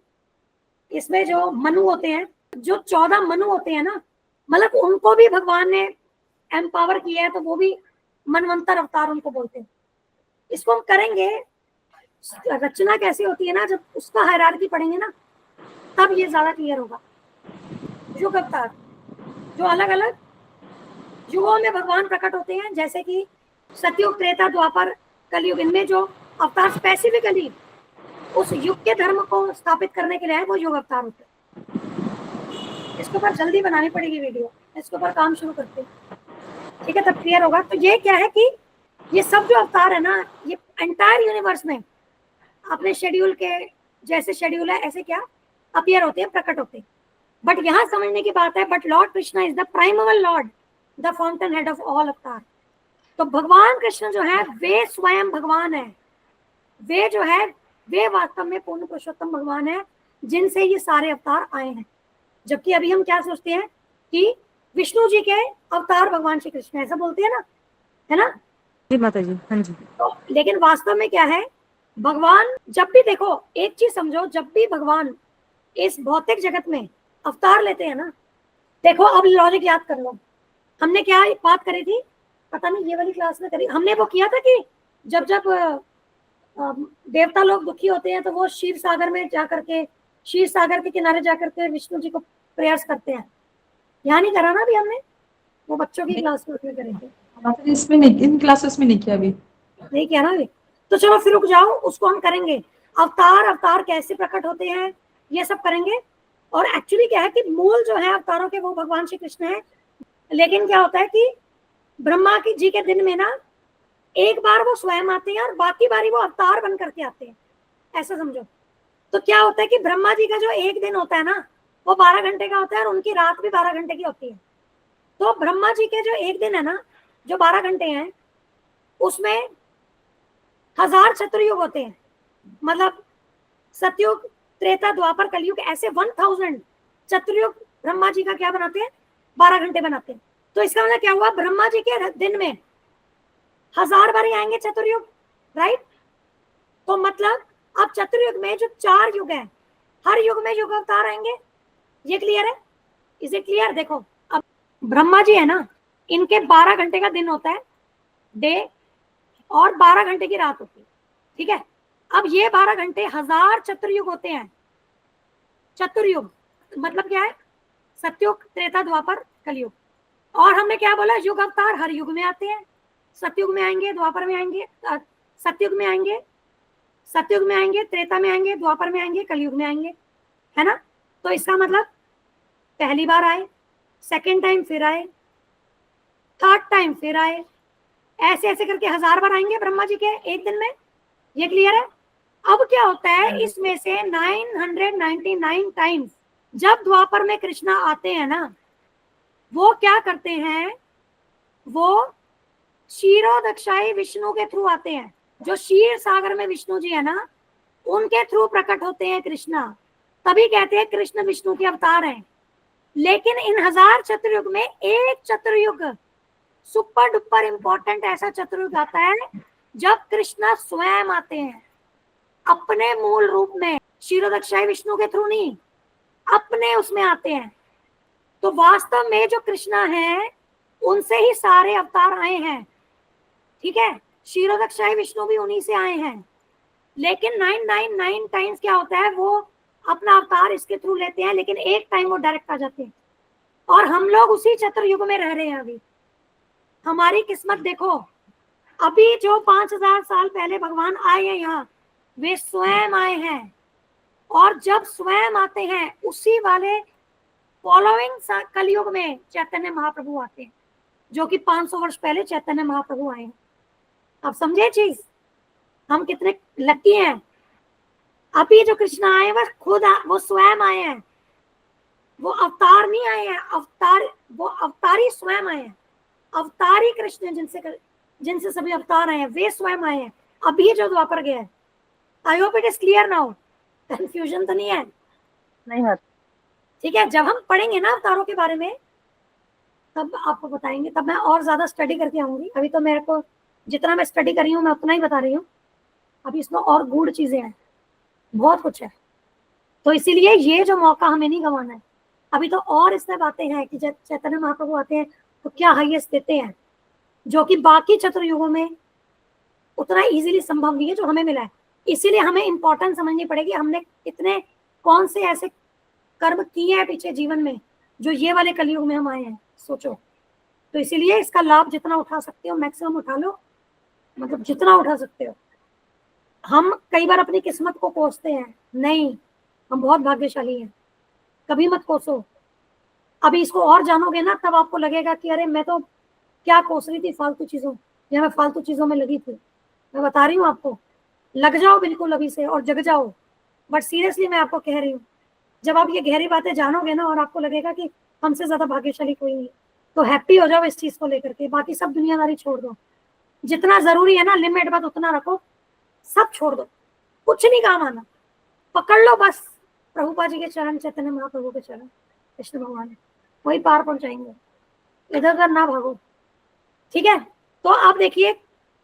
इसमें जो मनु होते हैं, जो 14 मनु होते हैं ना, मतलब उनको भी भगवान ने एम्पावर किया है, तो वो भी मनवंतर अवतार उनको बोलते हैं। इसको हम करेंगे, रचना कैसी होती है ना, जब उसका हायरार्की पढ़ेंगे ना, तब ये ज्यादा क्लियर होगा। युग अवतार, जो अलग अलग युगों में भगवान प्रकट होते हैं, जैसे कि सतयुग, त्रेता, द्वापर, कलयुग, इनमें जो अवतार स्पेसिफिकली उस युग के धर्म को स्थापित करने के लिए है, वो युग अवतार होते हैं। इसके ऊपर जल्दी बनानी पड़ेगी वीडियो, इसके ऊपर काम शुरू करते हैं, ठीक है, तब क्लियर होगा। तो ये क्या है कि ये सब जो अवतार है ना, ये एंटायर यूनिवर्स में अपने शेड्यूल के जैसे शेड्यूल है ऐसे क्या अपीयर होते हैं, प्रकट होते हैं। बट यहाँ समझने की बात है, but Lord Krishna is the primal Lord, the fountain head of all अवतार। तो भगवान कृष्ण जो है, वे स्वयं भगवान है, वे जो है, वे वास्तव में पूर्ण पुरुषोत्तम भगवान है, जिनसे ये सारे अवतार आए हैं। जबकि अभी हम क्या सोचते हैं कि विष्णु जी के अवतार भगवान श्री कृष्ण, ऐसा बोलते हैं ना, है ना जी माता जी, हाँ जी। तो लेकिन वास्तव में क्या है, भगवान जब भी देखो, एक चीज समझो, जब भी भगवान इस भौतिक जगत में अवतार लेते हैं ना, देखो अब लॉजिक याद कर लो, हमने क्या बात करी थी, पता नहीं ये वाली क्लास में करी हमने, वो किया था कि जब देवता लोग दुखी होते हैं, तो वो क्षीर सागर में जाकर के, क्षीर सागर के किनारे जाकर के विष्णु जी को प्रेयर्स करते हैं। यहाँ नहीं करा ना अभी हमने, वो बच्चों की क्लास में करेंगे, इसमें नहीं, इन क्लासेस में नहीं किया अभी, नहीं किया ना अभी। तो चलो फिर रुक जाओ, उसको हम करेंगे। अवतार कैसे प्रकट होते हैं, ये सब करेंगे। और एक्चुअली क्या है कि मूल जो है अवतारों के वो भगवान श्री कृष्ण है, लेकिन क्या होता है कि ब्रह्मा की जी के दिन में ना एक बार वो स्वयं आते हैं और बाकी बारी वो अवतार बन करके आते हैं, ऐसा समझो। तो क्या होता है कि ब्रह्मा जी का जो एक दिन होता है ना वो 12 घंटे का होता है और उनकी रात भी 12 घंटे की होती है। तो ब्रह्मा जी के जो एक दिन है ना, जो 12 घंटे हैं, उसमें 1000 चतुर्युग होते हैं। मतलब सतयुग, त्रेता, द्वापर, कलयुग, ऐसे 1000 चतुर्युग ब्रह्मा जी का क्या बनाते हैं, 12 घंटे बनाते हैं। तो इसका मतलब क्या हुआ, ब्रह्मा जी के दिन में 1000 बारी आएंगे चतुर्युग, राइट। तो मतलब अब चतुर्युग में जो 4 युग है, हर युग में युग अवतार आएंगे। ये क्लियर है? Is it clear? देखो अब ब्रह्मा जी है ना, इनके 12 घंटे का दिन होता है डे और 12 घंटे की रात होती है, ठीक है। अब ये 12 घंटे 1000 चतुर्युग होते हैं। चतुर्युग मतलब क्या है, सतयुग, त्रेता, द्वापर, कलयुग। और हमने क्या बोला, युग अवतार हर युग में आते हैं। सतयुग में आएंगे, द्वापर में आएंगे, सतयुग में आएंगे, सतयुग में आएंगे, त्रेता में आएंगे, द्वापर में आएंगे, कलयुग में आएंगे, है ना। तो इसका मतलब पहली बार आए, सेकेंड टाइम फिर आए, थर्ड टाइम फिर आए, ऐसे ऐसे करके 1000 बार आएंगे ब्रह्मा जी के एक दिन में। ये क्लियर है? अब क्या होता है, इसमें से 999 टाइम्स जब द्वापर में कृष्णा आते हैं ना, वो क्या करते हैं, वो क्षीरोदक्षाई विष्णु के थ्रू आते हैं। जो क्षीर सागर में विष्णु जी है ना, उनके थ्रू प्रकट होते हैं कृष्णा, तभी कहते हैं कृष्ण विष्णु के अवतार हैं। लेकिन इन 1000 चतुर्युग में एक चतुर्युग सुपर डुपर इंपॉर्टेंट ऐसा चतुर्युग आता है जब कृष्णा स्वयं आते हैं अपने मूल रूप में, क्षीरोदक्षाई विष्णु के थ्रू नहीं, अपने उसमें आते हैं। तो वास्तव में जो कृष्णा है उनसे ही सारे अवतार आए हैं, ठीक है। क्षीरोदक्षाई विष्णु भी उन्हीं से आए हैं। लेकिन 999 टाइम्स क्या होता है, वो अपना अवतार इसके थ्रू लेते हैं, लेकिन एक टाइम वो डायरेक्ट आ जाते हैं। और हम लोग उसी चतुर्युग में रह रहे हैं अभी। हमारी किस्मत देखो, अभी जो 5000 साल पहले भगवान आए हैं यहाँ, वे स्वयं आए हैं। और जब स्वयं आते हैं उसी वाले फॉलोइंग कलयुग में चैतन्य महाप्रभु आते हैं, जो कि 500 वर्ष पहले चैतन्य महाप्रभु आए हैं। आप समझे चीज, हम कितने लकी हैं। अभी जो कृष्ण आए वह खुद वो स्वयं आए हैं, वो अवतार नहीं आए हैं, वो अवतारी स्वयं आए हैं। अवतारी कृष्ण जिनसे सभी अवतार आए हैं, वे स्वयं आए हैं। अभी जो द्वापर गया है, I hope it is clear now, confusion तो नहीं है? नहीं है। ठीक है, जब हम पढ़ेंगे ना अवतारों के बारे में तब आपको बताएंगे, तब मैं और ज्यादा स्टडी करके आऊंगी। अभी तो मेरे को जितना मैं स्टडी कर रही हूँ मैं उतना ही बता रही हूँ, अभी इसमें और गूढ़ चीजें हैं, बहुत कुछ है। तो इसीलिए ये जो मौका हमें नहीं गंवाना है। अभी तो और इसमें बातें हैं कि जब चैतन्य महाप्रभु आते हैं तो क्या हाईएस्ट देते हैं, जो कि बाकी चतुर्युगों में उतना इजीली संभव नहीं है जो हमें मिला है। इसीलिए हमें इंपॉर्टेंस समझनी पड़ेगी, हमने कितने कौन से ऐसे कर्म किए हैं पीछे जीवन में जो ये वाले कलयुग में हम आए हैं, सोचो। तो इसीलिए इसका लाभ जितना उठा सकते हो मैक्सिमम उठा लो, मतलब जितना उठा सकते हो। हम कई बार अपनी किस्मत को कोसते हैं, नहीं, हम बहुत भाग्यशाली हैं, कभी मत कोसो। अभी इसको और जानोगे ना तब आपको लगेगा कि अरे मैं तो क्या कोस रही थी फालतू चीजों, या मैं फालतू चीजों में लगी थी। मैं बता रही हूँ आपको, लग जाओ बिल्कुल अभी से और जग जाओ। बट सीरियसली मैं आपको कह रही हूँ, जब आप ये गहरी बातें जानोगे ना और आपको लगेगा कि हमसे ज्यादा भाग्यशाली कोई नहीं, तो हैप्पी हो जाओ इस चीज को लेकर के। बाकी सब दुनियादारी छोड़ दो, जितना जरूरी है ना लिमिट बात उतना रखो, सब छोड़ दो, कुछ नहीं काम आना। पकड़ लो बस प्रभुपा जी के चरण, चैतन्य महाप्रभु के चरण, कृष्ण भगवान वही पार पहुंचाएंगे, इधर उधर ना भागो, ठीक है। तो आप देखिए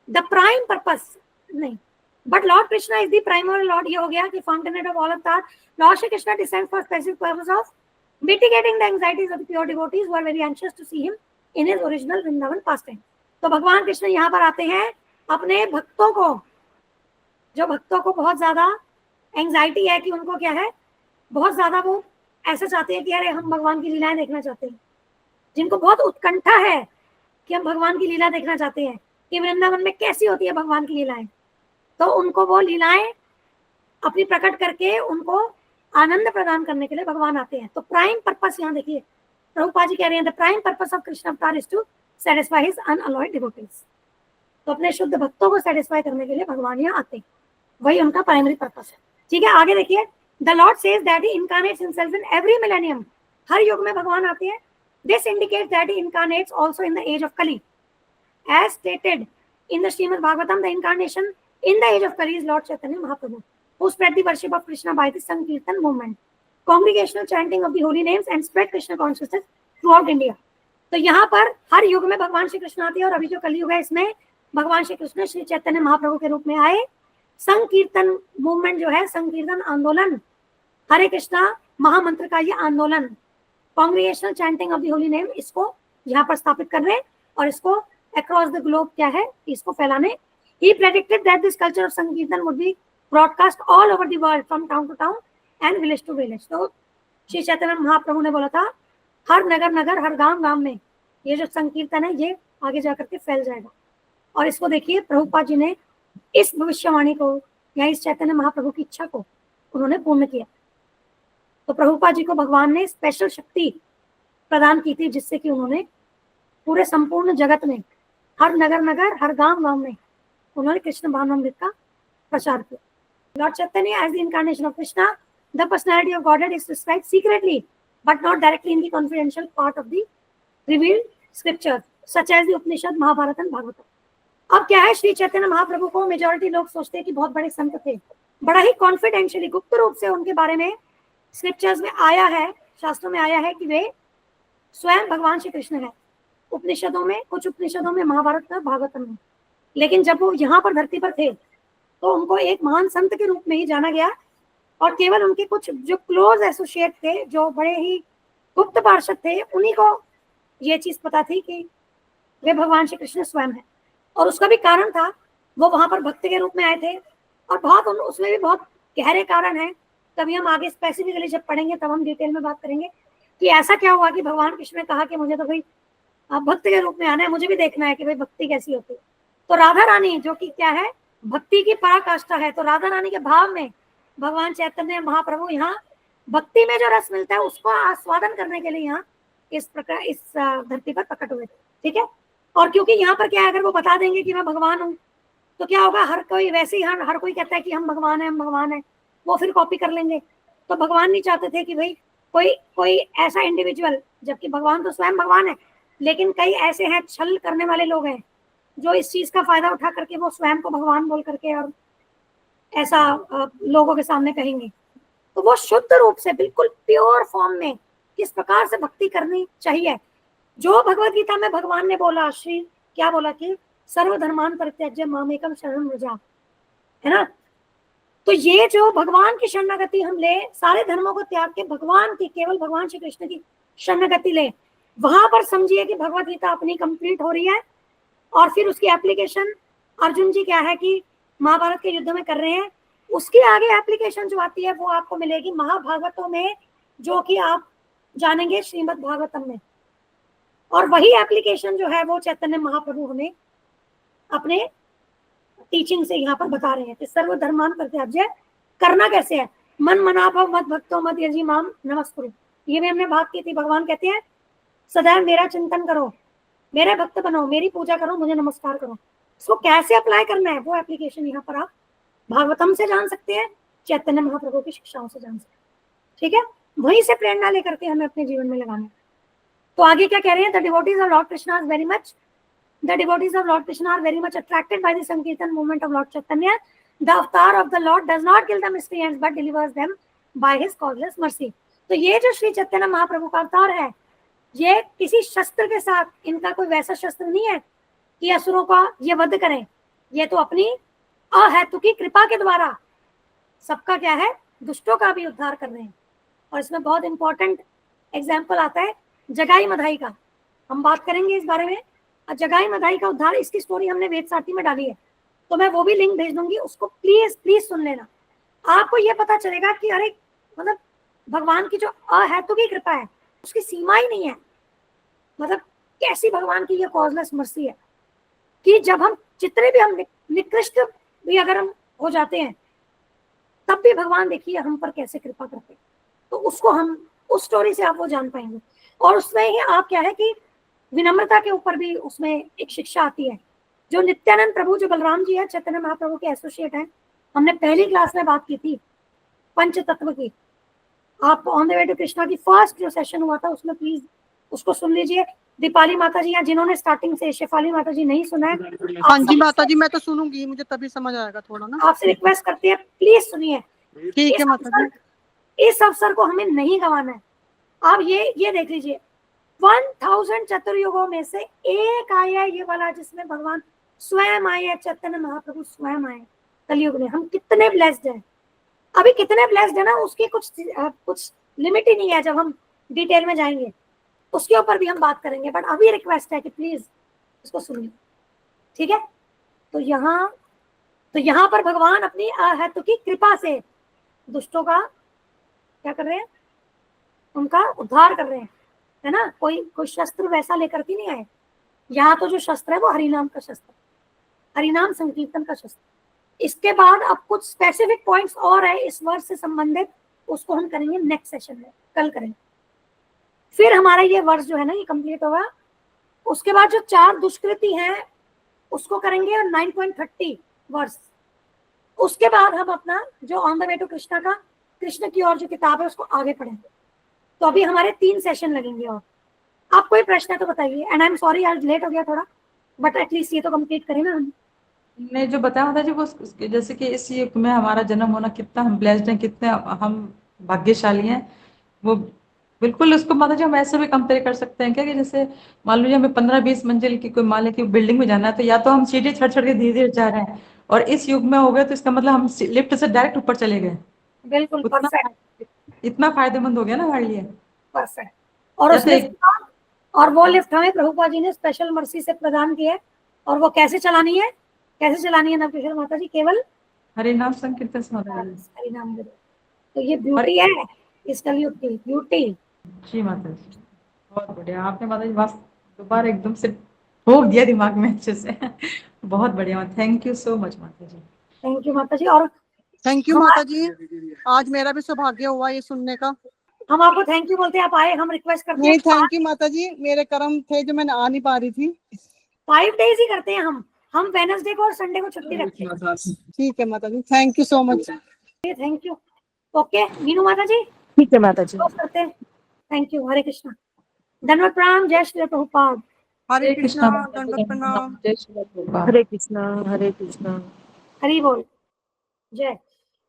द प्राइम पर्पस नहीं, but Lord Krishna is the primary Lord. ये हो गया कि फाउंटेन ऑफ ऑल अवतार, Lord Shri Krishna descends for specific purpose of mitigating the anxieties of the pure devotees who are very anxious to see him in his original Vrindavan pastime। तो भगवान कृष्ण यहाँ पर आते हैं अपने भक्तों को, जो भक्तों को बहुत ज्यादा एंजाइटी है कि उनको क्या है, बहुत ज्यादा वो ऐसा चाहते हैं कि अरे हम भगवान की लीलाएं देखना चाहते हैं, जिनको बहुत उत्कंठा है कि हम भगवान की लीला देखना चाहते हैं कि वृंदावन में कैसी होती है भगवान की लीलाएं, तो उनको वो लीलाएं अपनी प्रकट करके उनको आनंद प्रदान करने के लिए भगवान आते हैं। तो प्राइम पर्पस यहाँ देखिए, प्रभुपाद जी कह रहे हैं the prime purpose of Krishna avatar is to satisfy his unalloyed devotees. तो अपने शुद्ध भक्तों को सेटिस्फाई करने के लिए भगवान यहाँ आते हैं, वही उनका प्राइमरी पर्पस है। ठीक है, आगे देखिए, the Lord says that he incarnates himself in every millennium. हर युग में भगवान आते हैं। This indicates that he incarnates also in the age of Kali as stated in the Shrimad Bhagavatam. The incarnation in the age of Kali is Lord Chaitanya Mahaprabhu who spread the worship of Krishna by the Sankirtan movement, congregational chanting of the holy names and spread Krishna consciousness throughout India। तो यहाँ पर हर युग में भगवान श्री कृष्ण आते हैं, और अभी जो कलयुग है इसमें भगवान श्री कृष्ण श्री चैतन्य महाप्रभु के रूप में आए। संकीर्तन मूवमेंट जो है, संकीर्तन आंदोलन, हरे कृष्णा महामंत्र का ये आंदोलन, congregational chanting of the holy name, इसको यहाँ पर स्थापित कर रहे हैं और इसको अक्रॉस द ग्लोब क्या है, इसको फैलाने। He predicted that this culture of Sankirtan would be broadcast all over the world from town to town and village to village। तो श्री चैतन्य महाप्रभु ने बोला था हर नगर नगर, हर गांव गांव में ये जो संकीर्तन है ये आगे जाकर के फैल जाएगा। और इसको देखिए, प्रभुपाद जी ने इस भविष्यवाणी को या इस चैतन्य महाप्रभु की इच्छा को उन्होंने पूर्ण किया। तो प्रभुपाद जी को भगवान ने स्पेशल शक्ति प्रदान की थी, जिससे कि उन्होंने पूरे संपूर्ण जगत में हर नगर नगर, हर गांव गांव में उन्होंने कृष्ण भावनामृत का प्रचार किया। Lord Chaitanya as the incarnation of Krishna, the personality of Godhead is described secretly but not directly in the confidential part of the revealed scripture such as the Upanishad, Mahabharata and Bhagavatam। अब क्या है, श्री चैतन्य महाप्रभु को majority लोग सोचते हैं कि बहुत बड़े संत थे, बड़ा ही कॉन्फिडेंशियली गुप्त रूप से उनके बारे में स्क्रिप्चर्स में आया है, शास्त्रों में आया है कि वे स्वयं भगवान श्री कृष्ण है। उपनिषदों में, कुछ उपनिषदों में, महाभारत में, भागवतम में। लेकिन जब वो यहाँ पर धरती पर थे तो उनको एक महान संत के रूप में ही जाना गया, और केवल उनके कुछ जो क्लोज एसोसिएट थे, जो बड़े ही गुप्त पार्षद थे, उन्हीं को ये चीज पता थी कि वे भगवान श्री कृष्ण स्वयं है। और उसका भी कारण था, वो वहां पर भक्त के रूप में आए थे, और बहुत उसमें भी बहुत गहरे कारण है। तभी हम आगे स्पेसिफिकली जब पढ़ेंगे तब हम डिटेल में बात करेंगे कि ऐसा क्या हुआ कि भगवान कृष्ण ने कहा कि मुझे तो भाई भक्त के रूप में आना है, मुझे भी देखना है कि भाई भक्ति कैसी होती है। तो राधा रानी जो कि क्या है, भक्ति की पराकाष्ठा है, तो राधा रानी के भाव में भगवान चैतन्य महाप्रभु यहाँ भक्ति में जो रस मिलता है उसको आस्वादन करने के लिए यहाँ इस प्रकार इस धरती पर प्रकट हुए थे। ठीक है, और क्योंकि यहाँ पर क्या है, अगर वो बता देंगे कि मैं भगवान हूँ तो क्या होगा, हर कोई वैसे ही हर कोई कहता है कि हम भगवान है, हम भगवान है, वो फिर कॉपी कर लेंगे। तो भगवान नहीं चाहते थे कि भाई कोई ऐसा इंडिविजुअल, जबकि भगवान तो स्वयं भगवान है, लेकिन कई ऐसे हैं छल करने वाले लोग हैं जो इस चीज का फायदा उठा करके वो स्वयं को भगवान बोल करके और ऐसा लोगों के सामने कहेंगे। तो वो शुद्ध रूप से बिल्कुल प्योर फॉर्म में किस प्रकार से भक्ति करनी चाहिए, जो भगवत गीता में भगवान ने बोला, श्री क्या बोला कि सर्वधर्मान परित्यज्य मामेकम शरणं व्रज, है ना। तो ये जो भगवान की शरणागति हम ले, सारे धर्मों को त्याग के भगवान की, केवल भगवान श्री कृष्ण की शरणागति ले, वहां पर समझिए कि भगवत गीता अपनी कंप्लीट हो रही है। और फिर उसकी एप्लीकेशन अर्जुन जी क्या है कि महाभारत के युद्ध में कर रहे हैं, उसकी आगे एप्लीकेशन जो आती है वो आपको मिलेगी महाभागवतों में, जो कि आप जानेंगे श्रीमद् भागवतम में। और वही एप्लीकेशन जो है वो चैतन्य महाप्रभु हमें अपने टीचिंग से यहाँ पर बता रहे हैं कि सर्वधर्मान परित्याज्य करना कैसे है, मन मनाभव मत भक्तो मत यजी माम नमस्कुरु। ये भी हमने बात की थी। भगवान कहते हैं सदैव मेरा चिंतन करो, मेरे भक्त बनो, मेरी पूजा करो, मुझे नमस्कार करो। इसको कैसे अप्लाई करना है वो एप्लीकेशन यहाँ पर आप भागवतम से जान सकते हैं, चैतन्य महाप्रभु की शिक्षाओं से जान सकते हैं। ठीक है, वहीं से प्रेरणा लेकर के हमें अपने जीवन में लगाना है। तो आगे क्या कह रहे हैं, the devotees of Lord Krishna very much The devotees of Lord Krishna are very much attracted by the Sankirtan movement of Lord Chaitanya. The avatar of the Lord does not kill the miscreants but delivers them by his causeless mercy। तो ये जो श्री चैतन्य महाप्रभु का अवतार है, ये किसी शस्त्र के साथ, इनका कोई वैसा शस्त्र नहीं है कि असुरों का ये वध करें। ये तो अपनी अहेतुकी कृपा के द्वारा सबका क्या है, दुष्टों का भी उद्धार कर रहे हैं। और इसमें बहुत इंपॉर्टेंट एग्जाम्पल आता है जगाई मधाई का, हम बात करेंगे इस बारे में। जगाई मधाई का उद्धार, इसकी स्टोरी हमने वेद साथी में डाली है, तो मैं वो भी लिंक भेज दूंगी, उसको प्लीज सुन लेना। आपको ये पता चलेगा कि अरे मतलब भगवान की जो अहेतुकी कृपा है उसकी सीमा ही नहीं है। मतलब कैसी भगवान की ये कॉजलेस मर्सी है कि जब हम जितने भी हम निकृष्ट भी अगर हम हो जाते हैं तब भी भगवान देखिए हम पर कैसे कृपा करते हैं। तो उसको हम उस स्टोरी से आप वो जान पाएंगे। और उसमें ही आप क्या है कि विनम्रता के ऊपर भी उसमें एक शिक्षा आती है। जो नित्यानंद प्रभु, जो बलराम जी है, चैतन्य महाप्रभु के एसोसिएट हैं, हमने पहली क्लास में बात की थी पंच तत्व की। आप on the way to Krishna की फर्स्ट जो सेशन हुआ था उसमें प्लीज उसको सुन लीजिए। दीपाली माता जी, या जिन्होंने स्टार्टिंग से, शेफाली माता जी नहीं सुना है, हाँ जी माता जी, मैं तो सुनूंगी, मुझे तभी समझ आएगा थोड़ा ना। आपसे रिक्वेस्ट करती है प्लीज सुनिए। ठीक है माता जी। इस अवसर को हमें नहीं गंवाना है। आप ये देख लीजिए, 1000 चतुर्युगों में से एक आया ये वाला जिसमें भगवान स्वयं आए, चैतन्य महाप्रभु स्वयं आए कलयुग में। हम कितने ब्लेस्ड हैं। अभी कितने ब्लेस्ड है ना, उसकी कुछ लिमिट ही नहीं है। जब हम डिटेल में जाएंगे उसके ऊपर भी हम बात करेंगे, बट अभी रिक्वेस्ट है कि प्लीज इसको सुनिए, ठीक है। तो यहाँ पर भगवान अपनी अहेतु की कृपा से दुष्टों का क्या कर रहे हैं, उनका उद्धार कर रहे हैं, है ना। कोई शस्त्र वैसा लेकर के नहीं आए। यहाँ तो जो शस्त्र है वो हरिनाम का शस्त्र, हरिनाम संकीर्तन का शस्त्र। इसके बाद अब कुछ स्पेसिफिक पॉइंट्स और है इस वर्ष से संबंधित, उसको हम करेंगे नेक्स्ट सेशन में, कल करेंगे। फिर हमारा ये वर्ष जो है ना ये कंप्लीट होगा। उसके बाद जो 4 दुष्कृति हैं उसको करेंगे 9.30 वर्ष। उसके बाद हम अपना जो on the way to Krishna का, कृष्ण की ओर जो किताब है उसको आगे पढ़ेंगे। तो अभी हमारे 3 सेशन लगेंगे। और आप कोई प्रश्न है तो बताइए। एंड आई एम सॉरी आज लेट हो गया थोड़ा, बट एटलीस्ट ये तो कंप्लीट करें ना हम। ने जो बताया माता जी वो जैसे कि इस युग में हमारा जन्म होना, कितना हम ब्लेस्ड हैं, कितने हम भाग्यशाली हैं, वो बिल्कुल उसको माता जी हम ऐसे भी कंपेयर कर सकते हैं क्या कि जैसे मान लीजिए हमें 15-20 मंजिल की कोई मान ली कि बिल्डिंग में जाना है, तो या तो हम सीढ़ी चढ़ चढ़ के धीरे धीरे जा रहे हैं, और इस युग में हो गए तो इसका मतलब हम लिफ्ट से डायरेक्ट ऊपर चले गए। बिल्कुल उतना इतना फायदेमंद हो गया ना हमारे लिए। परफेक्ट। और उस जैसे लिफ्ट का, और वो लिफ्ट हमें प्रभुपाद जी ने स्पेशल मर्सी से प्रदान की है। और वो कैसे चलानी है, कैसे चलानी है नवकिशोर माता जी? केवल हरिनाम संकीर्तन से माता जी। हरिनाम गुरु। तो ये ब्यूटी है इस कलयुग की, ब्यूटी। जी माता जी, बहुत बढ़िया आपने माता जी बस दोबारा एकदम से ठोक दिया दिमाग में अच्छे से। बहुत बढ़िया, थैंक यू सो मच माता जी। थैंक यू माता जी। और थैंक यू माता जी, आज मेरा भी सौभाग्य हुआ ये सुनने का। हम आपको थैंक यू बोलते हैं, आप आए। हम रिक्वेस्ट करते नहीं हैं, थैंक यू माता जी, मेरे कर्म थे जो मैं आ नहीं पा रही थी। 5 days ही करते हैं हम वेडनेसडे को और संडे को छुट्टी रखते हैं। ठीक है माता जी, thank you so much. Thank you. Okay Meenu माता जी, ठीक है माता जी। क्लोज करते हैं। Thank you. हरे कृष्णा, धन्यवाद, प्रणाम, जय श्री प्रभुपाद। हरे कृष्णा, माता जी, दंडवत प्रणाम। जय श्री प्रभुपाद। हरे कृष्णा, हरे कृष्णा। हरि बोल, जय।